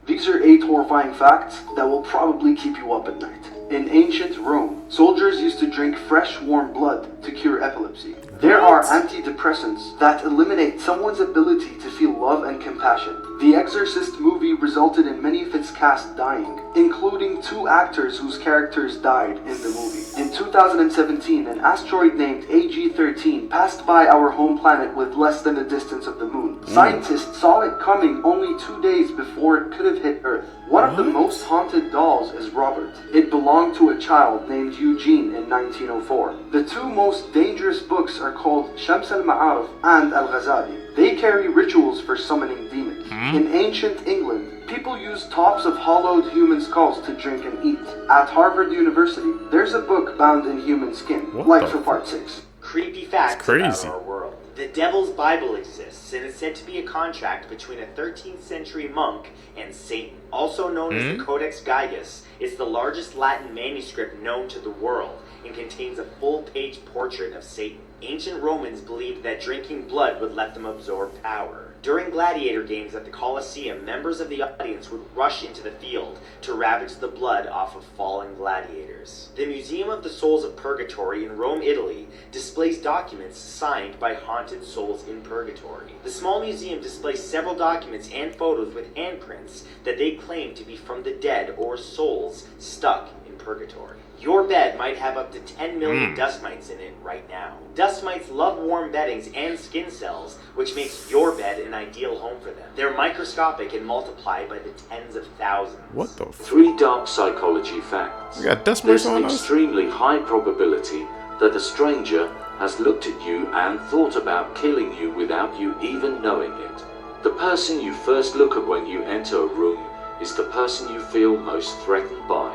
These are 8 horrifying facts that will probably keep you up at night. In ancient Rome, soldiers used to drink fresh, warm blood to cure epilepsy. There are antidepressants that eliminate someone's ability to feel love and compassion. The Exorcist movie resulted in many of its cast dying, including 2 actors whose characters died in the movie. In 2017, an asteroid named AG-13 passed by our home planet with less than the distance of the moon. Scientists saw it coming only 2 days before it could have hit Earth. One of the most haunted dolls is Robert. It belonged to a child named Eugene in 1904. The 2 most dangerous books are called Shams al-Ma'arif and Al-Ghazali. They carry rituals for summoning demons. In ancient England, people used tops of hollowed human skulls to drink and eat. At Harvard University, there's a book bound in human skin, like for part 6. Creepy facts about our world. The Devil's Bible exists and is said to be a contract between a 13th century monk and Satan. Also known as the Codex Gigas, it's the largest Latin manuscript known to the world and contains a full-page portrait of Satan. Ancient Romans believed that drinking blood would let them absorb power. During gladiator games at the Colosseum, members of the audience would rush into the field to ravage the blood off of fallen gladiators. The Museum of the Souls of Purgatory in Rome, Italy, displays documents signed by haunted souls in purgatory. The small museum displays several documents and photos with handprints that they claim to be from the dead or souls stuck in purgatory. Your bed might have up to 10 million dust mites in it right now. Dust mites love warm beddings and skin cells, which makes your bed an ideal home for them. They're microscopic and multiply by the tens of thousands. What the 3 dark psychology facts. We got dust mites There's on an us? extremely high probability that a stranger has looked at you and thought about killing you without you even knowing it. The person you first look at when you enter a room is the person you feel most threatened by.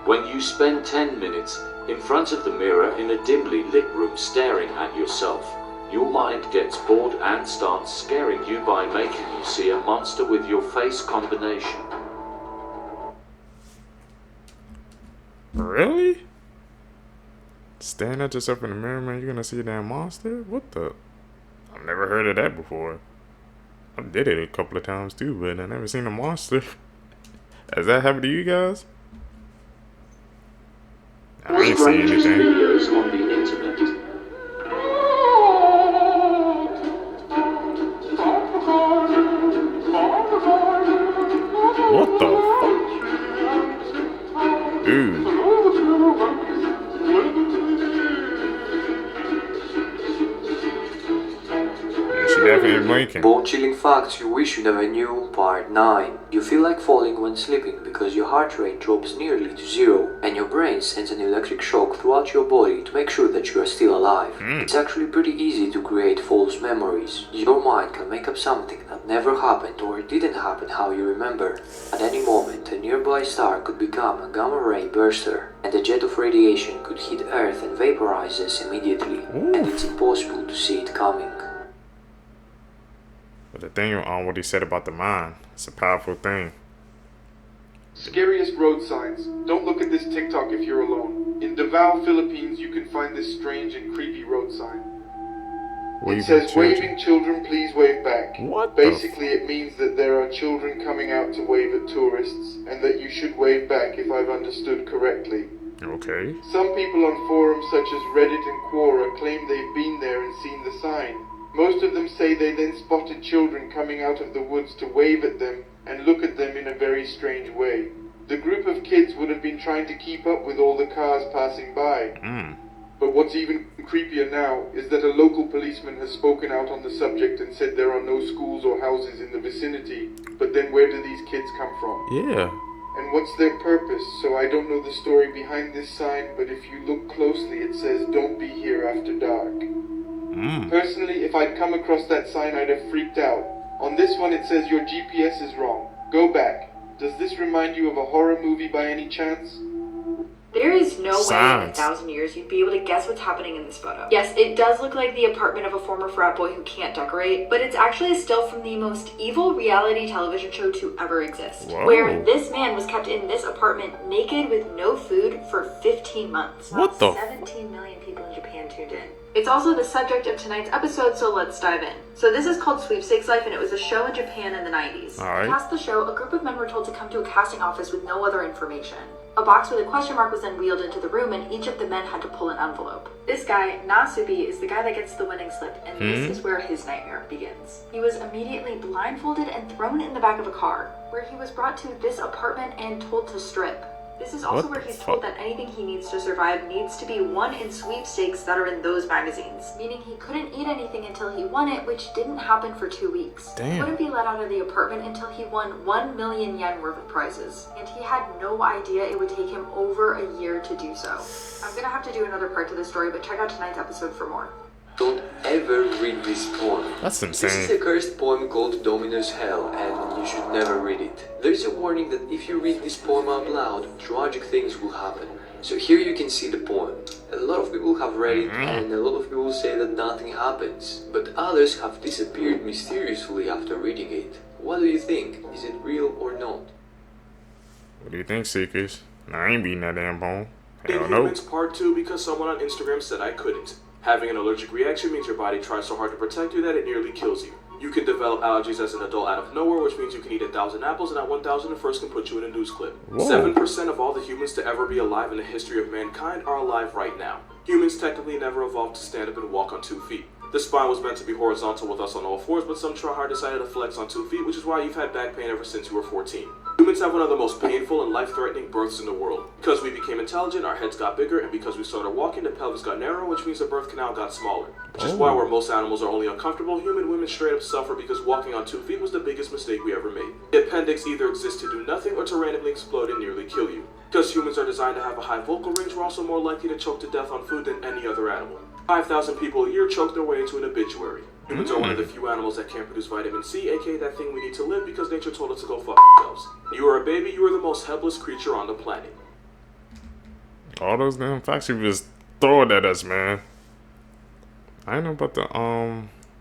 When you spend 10 minutes in front of the mirror in a dimly lit room staring at yourself, your mind gets bored and starts scaring you by making you see a monster with your face combination. Really? Staring at yourself in the mirror, man, you're gonna see a damn monster? What the? I've never heard of that before. I did it a couple of times too, but I never seen a monster. Has that happened to you guys? I ain't seen anything. Videos on the internet. What the fuck? Ooh. Definitely blinking. Bone chilling facts you wish you never knew, part 9. You feel like falling when sleeping because your heart rate drops nearly to 0 and your brain sends an electric shock throughout your body to make sure that you are still alive. It's actually pretty easy to create false memories. Your mind can make up something that never happened or didn't happen how you remember. At any moment, a nearby star could become a gamma ray burster and a jet of radiation could hit Earth and vaporize us immediately. And it's impossible to see it coming. But the thing on what he said about the mind, it's a powerful thing. Scariest road signs. Don't look at this TikTok if you're alone. In Davao, Philippines, you can find this strange and creepy road sign. It says, waving children, please wave back. What? Basically, it means that there are children coming out to wave at tourists, and that you should wave back if I've understood correctly. Okay. Some people on forums such as Reddit and Quora claim they've been there and seen the sign. Most of them say they then spotted children coming out of the woods to wave at them and look at them in a very strange way. The group of kids would have been trying to keep up with all the cars passing by. But what's even creepier now is that a local policeman has spoken out on the subject and said there are no schools or houses in the vicinity. But then where do these kids come from? Yeah. And what's their purpose? So I don't know the story behind this sign, but if you look closely it says don't be here after dark. Personally, if I'd come across that sign, I'd have freaked out. On this one, it says your GPS is wrong. Go back. Does this remind you of a horror movie by any chance? There is no way in 1,000 years you'd be able to guess what's happening in this photo. Yes, it does look like the apartment of a former frat boy who can't decorate, but it's actually a still from the most evil reality television show to ever exist. Whoa. Where this man was kept in this apartment naked with no food for 15 months. What the? 17 million people in Japan tuned in. It's also the subject of tonight's episode, so let's dive in. So this is called Sweepstakes Life, and it was a show in Japan in the 90s. Alright. Past the show, a group of men were told to come to a casting office with no other information. A box with a question mark was then wheeled into the room, and each of the men had to pull an envelope. This guy, Nasubi, is the guy that gets the winning slip, and this is where his nightmare begins. He was immediately blindfolded and thrown in the back of a car, where he was brought to this apartment and told to strip. This is also where he's told that anything he needs to survive needs to be won in sweepstakes that are in those magazines, meaning he couldn't eat anything until he won it, which didn't happen for 2 weeks. Damn. He wouldn't be let out of the apartment until he won 1 million yen worth of prizes, and he had no idea it would take him over a year to do so. I'm gonna have to do another part to this story, but check out tonight's episode for more. Don't ever read this poem. That's insane. This is a cursed poem called Dominus Hell, and you should never read it. There is a warning that if you read this poem out loud, tragic things will happen. So here you can see the poem. A lot of people have read it, and a lot of people say that nothing happens, but others have disappeared mysteriously after reading it. What do you think? Is it real or not? What do you think, Seekers? I ain't beating that damn poem. Hell no. Inhumans Part 2 because someone on Instagram said I couldn't. Having an allergic reaction means your body tries so hard to protect you that it nearly kills you. You can develop allergies as an adult out of nowhere, which means you can eat 1,000 apples and at 1,001st can put you in a news clip. Whoa. 7% of all the humans to ever be alive in the history of mankind are alive right now. Humans technically never evolved to stand up and walk on 2 feet. The spine was meant to be horizontal with us on all fours, but some tryhard decided to flex on 2 feet, which is why you've had back pain ever since you were 14. Humans have one of the most painful and life-threatening births in the world. Because we became intelligent, our heads got bigger, and because we started walking, the pelvis got narrow, which means the birth canal got smaller. Which is why where most animals are only uncomfortable, human women straight up suffer because walking on 2 feet was the biggest mistake we ever made. The appendix either exists to do nothing or to randomly explode and nearly kill you. Because humans are designed to have a high vocal range, we're also more likely to choke to death on food than any other animal. 5,000 people a year choke their way into an obituary. Humans are one of the few animals that can't produce vitamin C, aka that thing we need to live because nature told us to go fuck ourselves. You are a baby, you are the most helpless creature on the planet. All those damn facts you just throwing at us, man. I know about the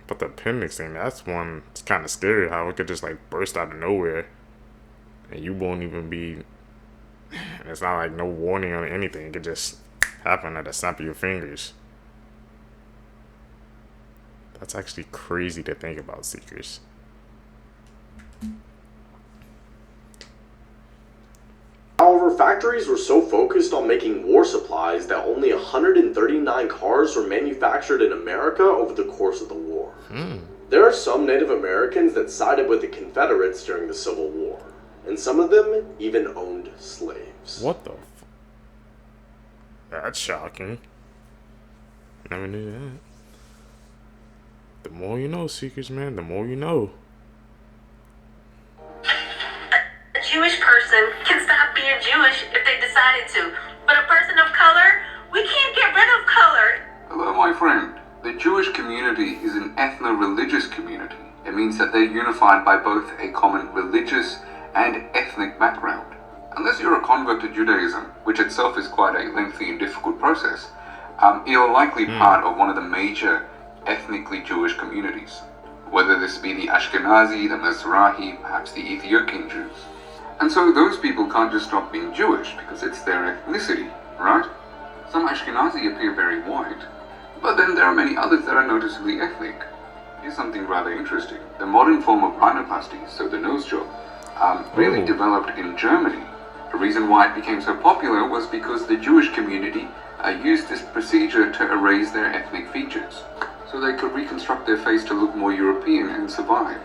appendix thing. That's one. It's kind of scary how it could just like burst out of nowhere, and you won't even be. It's not like no warning or anything. It could just happen at the snap of your fingers. That's actually crazy to think about, Seekers. However, factories were so focused on making war supplies that only 139 cars were manufactured in America over the course of the war. There are some Native Americans that sided with the Confederates during the Civil War, and some of them even owned slaves. What the f... That's shocking. Never knew that. The more you know, Seekers, man, the more you know. A Jewish person can stop being Jewish if they decided to, but a person of color, we can't get rid of color. Hello, my friend. The Jewish community is an ethno-religious community. It means that they're unified by both a common religious and ethnic background. Unless you're a convert to Judaism, which itself is quite a lengthy and difficult process, you're likely part of one of the major ethnically Jewish communities, whether this be the Ashkenazi, the Mizrahi, perhaps the Ethiopian Jews. And so those people can't just stop being Jewish because it's their ethnicity, right? Some Ashkenazi appear very white, but then there are many others that are noticeably ethnic. Here's something rather interesting. The modern form of rhinoplasty, so the nose job, really developed in Germany. The reason why it became so popular was because the Jewish community used this procedure to erase their ethnic features, so they could reconstruct their face to look more European and survive.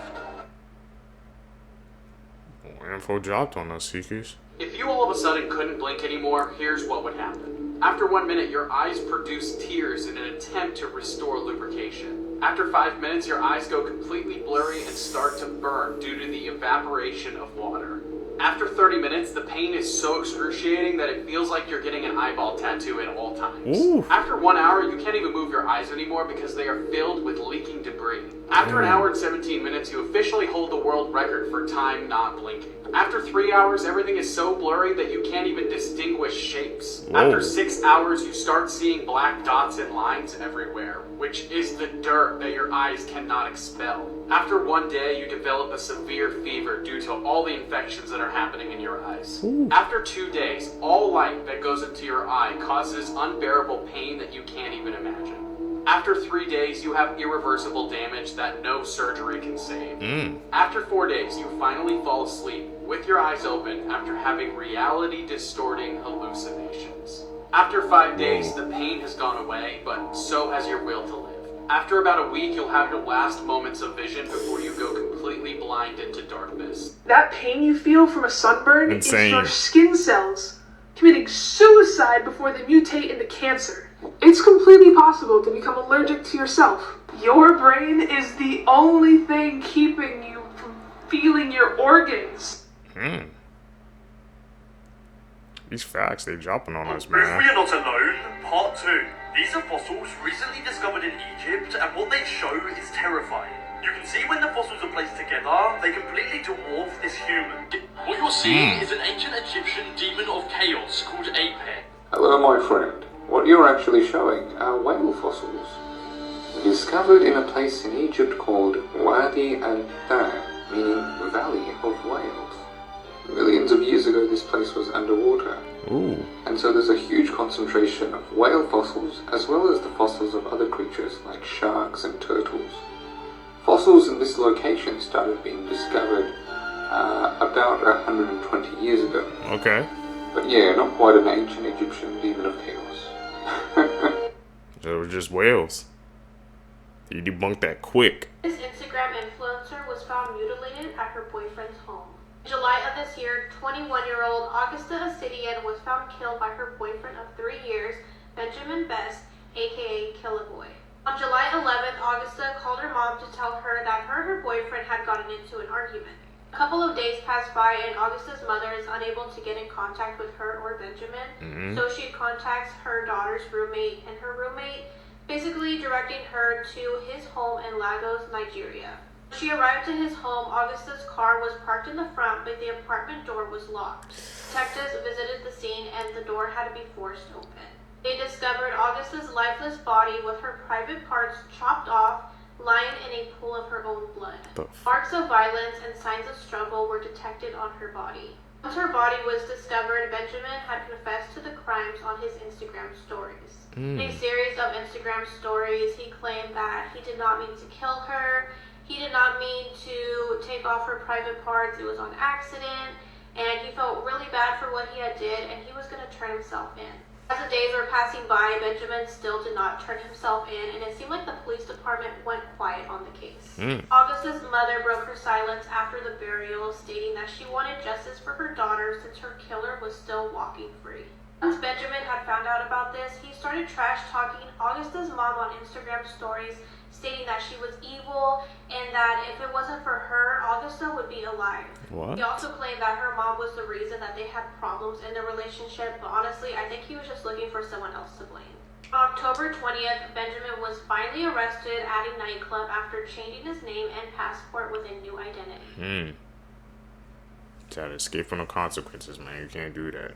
Info dropped on us, Seekers. If you all of a sudden couldn't blink anymore, here's what would happen. After 1 minute, your eyes produce tears in an attempt to restore lubrication. After 5 minutes, your eyes go completely blurry and start to burn due to the evaporation of water. After 30 minutes, the pain is so excruciating that it feels like you're getting an eyeball tattoo at all times. Ooh. After 1 hour, you can't even move your eyes anymore because they are filled with leaking debris. After an hour and 17 minutes, you officially hold the world record for time not blinking. After 3 hours, everything is so blurry that you can't even distinguish shapes. Whoa. After 6 hours, you start seeing black dots and lines everywhere, which is the dirt that your eyes cannot expel. After 1 day, you develop a severe fever due to all the infections that are happening in your eyes. After 2 days, all light that goes into your eye causes unbearable pain that you can't even imagine. After 3 days, you have irreversible damage that no surgery can save. After 4 days, you finally fall asleep with your eyes open after having reality-distorting hallucinations. After 5 days, the pain has gone away, but so has your will to live. After about a week, you'll have your last moments of vision before you go completely blind into darkness. That pain you feel from a sunburn Insane. is your skin cells committing suicide before they mutate into cancer. It's completely possible to become allergic to yourself. Your brain is the only thing keeping you from feeling your organs. You These facts they dropping on us, If we man. are not alone, part 2. These are fossils recently discovered in Egypt, and what they show is terrifying. You can see when the fossils are placed together, they completely dwarf this human. What you're seeing is an ancient Egyptian demon of chaos called Ape. Hello, my friend. What you're actually showing are whale fossils. Discovered in a place in Egypt called Wadi al-Thar, meaning Valley of Whales. Millions of years ago, this place was underwater. Ooh. And so there's a huge concentration of whale fossils, as well as the fossils of other creatures like sharks and turtles. Fossils in this location started being discovered about 120 years ago. Okay. But yeah, not quite an ancient Egyptian demon of chaos. They were just whales. You debunked that quick. This Instagram influencer was found mutilated at her boyfriend's home. In July of this year, 21-year-old Augusta Assidian was found killed by her boyfriend of 3 years, Benjamin Best, aka Killaboy. On July 11th, Augusta called her mom to tell her that her and her boyfriend had gotten into an argument. A couple of days passed by and Augusta's mother is unable to get in contact with her or Benjamin, so she contacts her daughter's roommate, and her roommate basically directing her to his home in Lagos, Nigeria. When she arrived at his home, Augusta's car was parked in the front, but the apartment door was locked. Detectives visited the scene and the door had to be forced open. They discovered Augusta's lifeless body with her private parts chopped off, lying in a pool of her own blood. Marks of violence and signs of struggle were detected on her body. Once her body was discovered, Benjamin had confessed to the crimes on his Instagram stories. In a series of Instagram stories, he claimed that he did not mean to kill her, he did not mean to take off her private parts, it was on accident, and he felt really bad for what he had did, and he was going to turn himself in. As the days were passing by, Benjamin still did not turn himself in, and it seemed like the police department went quiet on the case. Augusta's mother broke her silence after the burial, stating that she wanted justice for her daughter since her killer was still walking free. Once Benjamin had found out about this, he started trash-talking Augusta's mom on Instagram stories, stating that she was evil and that if it wasn't for her, Augusta would be alive. What? He also claimed that her mom was the reason that they had problems in their relationship, but honestly, I think he was just looking for someone else to blame. On October 20th, Benjamin was finally arrested at a nightclub after changing his name and passport with a new identity. Try to escape from the consequences, man. You can't do that.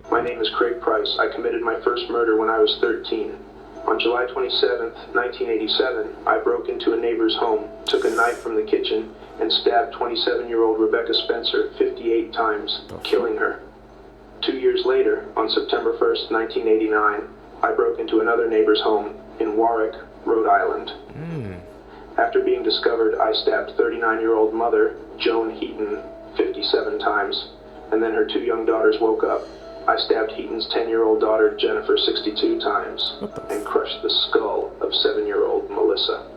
My name is Craig Price. I committed my first murder when I was 13. On July 27, 1987, I broke into a neighbor's home, took a knife from the kitchen, and stabbed 27-year-old Rebecca Spencer 58 times, killing her. 2 years later, on September 1st, 1989, I broke into another neighbor's home in Warwick, Rhode Island. After being discovered, I stabbed 39-year-old mother, Joan Heaton, 57 times, and then her 2 young daughters woke up. I stabbed Heaton's 10-year-old daughter, Jennifer, 62 times, and crushed the skull of 7-year-old Melissa.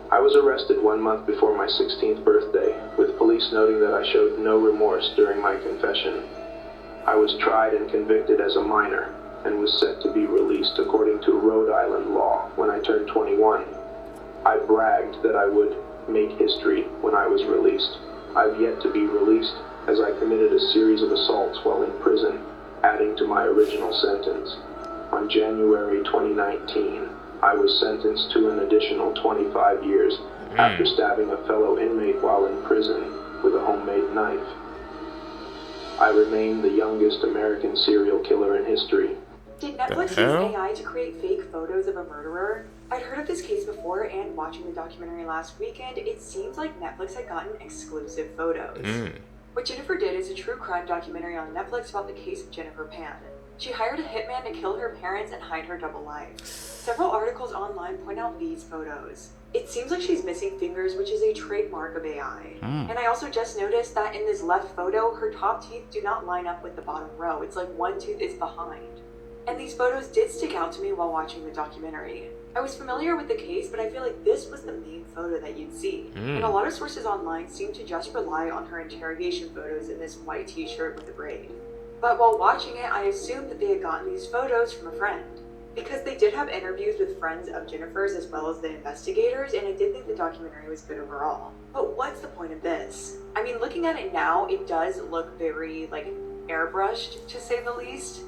I was arrested 1 month before my 16th birthday, with police noting that I showed no remorse during my confession. I was tried and convicted as a minor, and was set to be released according to Rhode Island law when I turned 21. I bragged that I would make history when I was released. I've yet to be released, as I committed a series of assaults while in prison, adding to my original sentence. On January 2019, I was sentenced to an additional 25 years after stabbing a fellow inmate while in prison with a homemade knife. I remain the youngest American serial killer in history. Did Netflix use AI to create fake photos of a murderer? I'd heard of this case before, and watching the documentary last weekend, it seems like Netflix had gotten exclusive photos. What Jennifer Did is a true crime documentary on Netflix about the case of Jennifer Pan. She hired a hitman to kill her parents and hide her double life. Several articles online point out these photos. It seems like she's missing fingers, which is a trademark of AI. And I also just noticed that in this left photo, her top teeth do not line up with the bottom row. It's like one tooth is behind. And these photos did stick out to me while watching the documentary. I was familiar with the case, but I feel like this was the main photo that you'd see. And a lot of sources online seem to just rely on her interrogation photos in this white t-shirt with a braid. But while watching it, I assumed that they had gotten these photos from a friend. Because they did have interviews with friends of Jennifer's as well as the investigators, and I did think the documentary was good overall. But what's the point of this? I mean, looking at it now, it does look very, like, airbrushed, to say the least.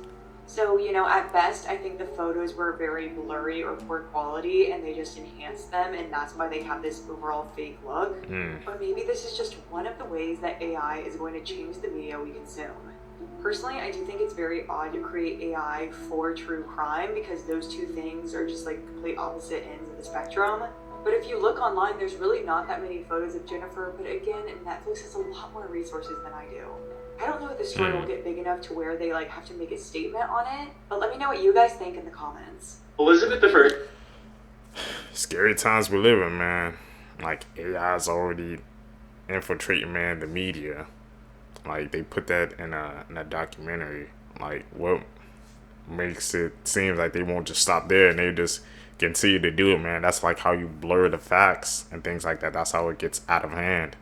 So, you know, at best, I think the photos were very blurry or poor quality, and they just enhanced them, and that's why they have this overall fake look. Or maybe this is just one of the ways that AI is going to change the media we consume. Personally, I do think it's very odd to create AI for true crime because those two things are just like complete opposite ends of the spectrum. But if you look online, there's really not that many photos of Jennifer, but again, Netflix has a lot more resources than I do. I don't know if the story will get big enough to where they like have to make a statement on it, but let me know what you guys think in the comments. Elizabeth I. Scary times we live in, man. Like, AI's already infiltrating, man, the media. Like, they put that in a documentary. Like, what makes it seem like they won't just stop there and they just continue to do it, man. That's like how you blur the facts and things like that. That's how it gets out of hand.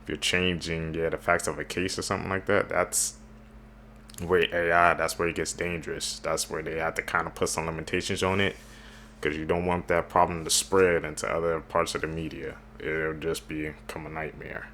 If you're changing the facts of a case or something like that, that's where AI, that's where it gets dangerous. That's where they have to kind of put some limitations on it, because you don't want that problem to spread into other parts of the media. It'll just become a nightmare.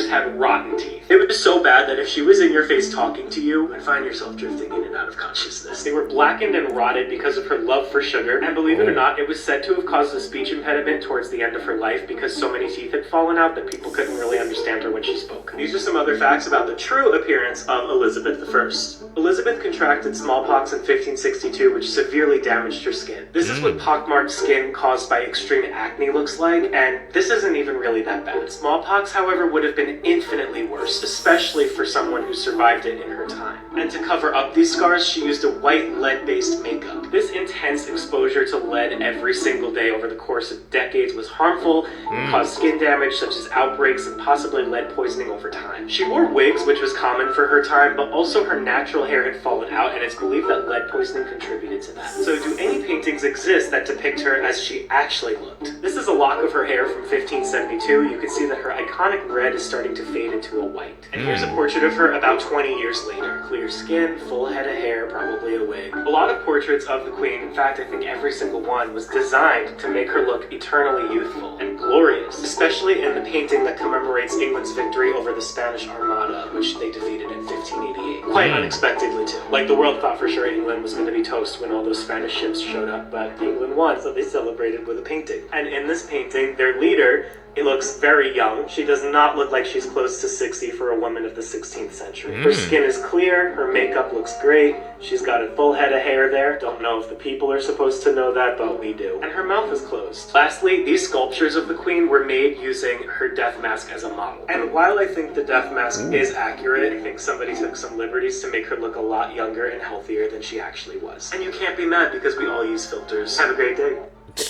Had rotten teeth. It was so bad that if she was in your face talking to you, you'd find yourself drifting in and out of consciousness. They were blackened and rotted because of her love for sugar, and believe it or not, it was said to have caused a speech impediment towards the end of her life because so many teeth had fallen out that people couldn't really understand her when she spoke. These are some other facts about the true appearance of Elizabeth I. Elizabeth contracted smallpox in 1562, which severely damaged her skin. This is what pockmarked skin caused by extreme acne looks like, and this isn't even really that bad. Smallpox, however, would have been infinitely worse, especially for someone who survived it in her time. And to cover up these scars, she used a white lead-based makeup. This intense exposure to lead every single day over the course of decades was harmful and caused skin damage such as outbreaks and possibly lead poisoning over time. She wore wigs, which was common for her time, but also her natural hair had fallen out, and it's believed that lead poisoning contributed to that. So do any paintings exist that depict her as she actually looked? This is a lock of her hair from 1572. You can see that her iconic red is starting to fade into a white. And here's a portrait of her about 20 years later. Clear skin, full head of hair, probably a wig. A lot of portraits of the Queen, in fact I think every single one, was designed to make her look eternally youthful and glorious, especially in the painting that commemorates England's victory over the Spanish Armada, which they defeated in 1588. Quite unexpectedly too. Like, the world thought for sure England was going to be toast when all those Spanish ships showed up, but England won, so they celebrated with a painting. And in this painting, their leader, it looks very young. She does not look like she's close to 60 for a woman of the 16th century. Her skin is clear, her makeup looks great, she's got a full head of hair there. Don't know if the people are supposed to know that, but we do. And her mouth is closed. Lastly, these sculptures of the Queen were made using her death mask as a model. And while I think the death mask is accurate, I think somebody took some liberties to make her look a lot younger and healthier than she actually was. And you can't be mad because we all use filters. Have a great day.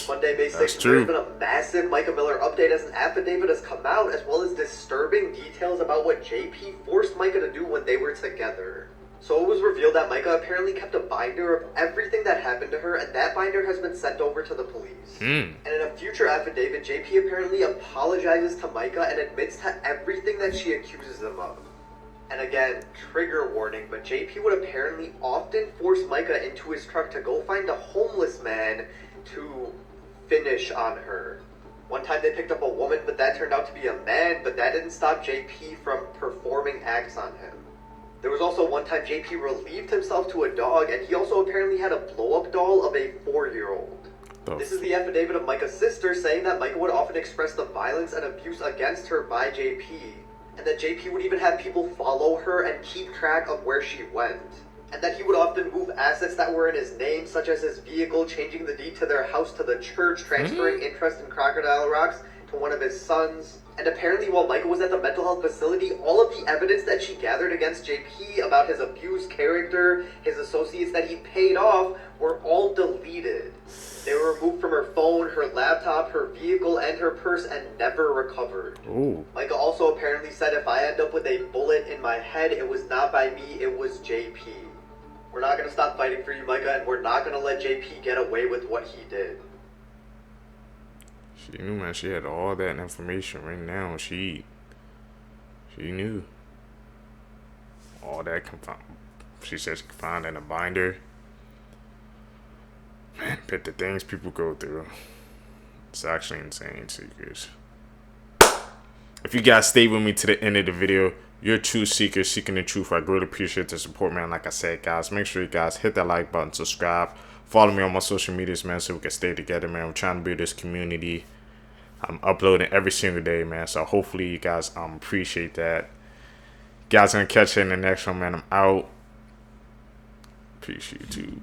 Monday, May 6th, there's been a massive Micah Miller update as an affidavit has come out, as well as disturbing details about what JP forced Micah to do when they were together. So it was revealed that Micah apparently kept a binder of everything that happened to her, and that binder has been sent over to the police. And in a future affidavit, JP apparently apologizes to Micah and admits to everything that she accuses him of. And again, trigger warning, but JP would apparently often force Micah into his truck to go find a homeless man to finish on her. One time they picked up a woman, but that turned out to be a man, but that didn't stop JP from performing acts on him. There was also one time JP relieved himself to a dog, and he also apparently had a blow-up doll of a 4-year-old. This is the affidavit of Micah's sister saying that Micah would often express the violence and abuse against her by JP, and that JP would even have people follow her and keep track of where she went. And that he would often move assets that were in his name, such as his vehicle, changing the deed to their house to the church, transferring interest in Crocodile Rocks to one of his sons. And apparently while Micah was at the mental health facility, all of the evidence that she gathered against JP about his abused character, his associates that he paid off, were all deleted. They were removed from her phone, her laptop, her vehicle, and her purse, and never recovered. Micah also apparently said, if I end up with a bullet in my head, it was not by me, it was JP. We're not going to stop fighting for you, Micah, and we're not going to let JP get away with what he did. She knew, man. She had all that information right now. She knew. All that she said she could find in a binder. Man, but the things people go through, it's actually insane, seekers. If you guys stay with me to the end of the video, you're a true seeker seeking the truth. I greatly appreciate the support, man. Like I said, guys, make sure you guys hit that like button, subscribe, follow me on my social medias, man, so we can stay together, man. We're trying to build this community. I'm uploading every single day, man, so hopefully you guys appreciate that. You guys gonna catch you in the next one, man. I'm out. Peace, YouTube.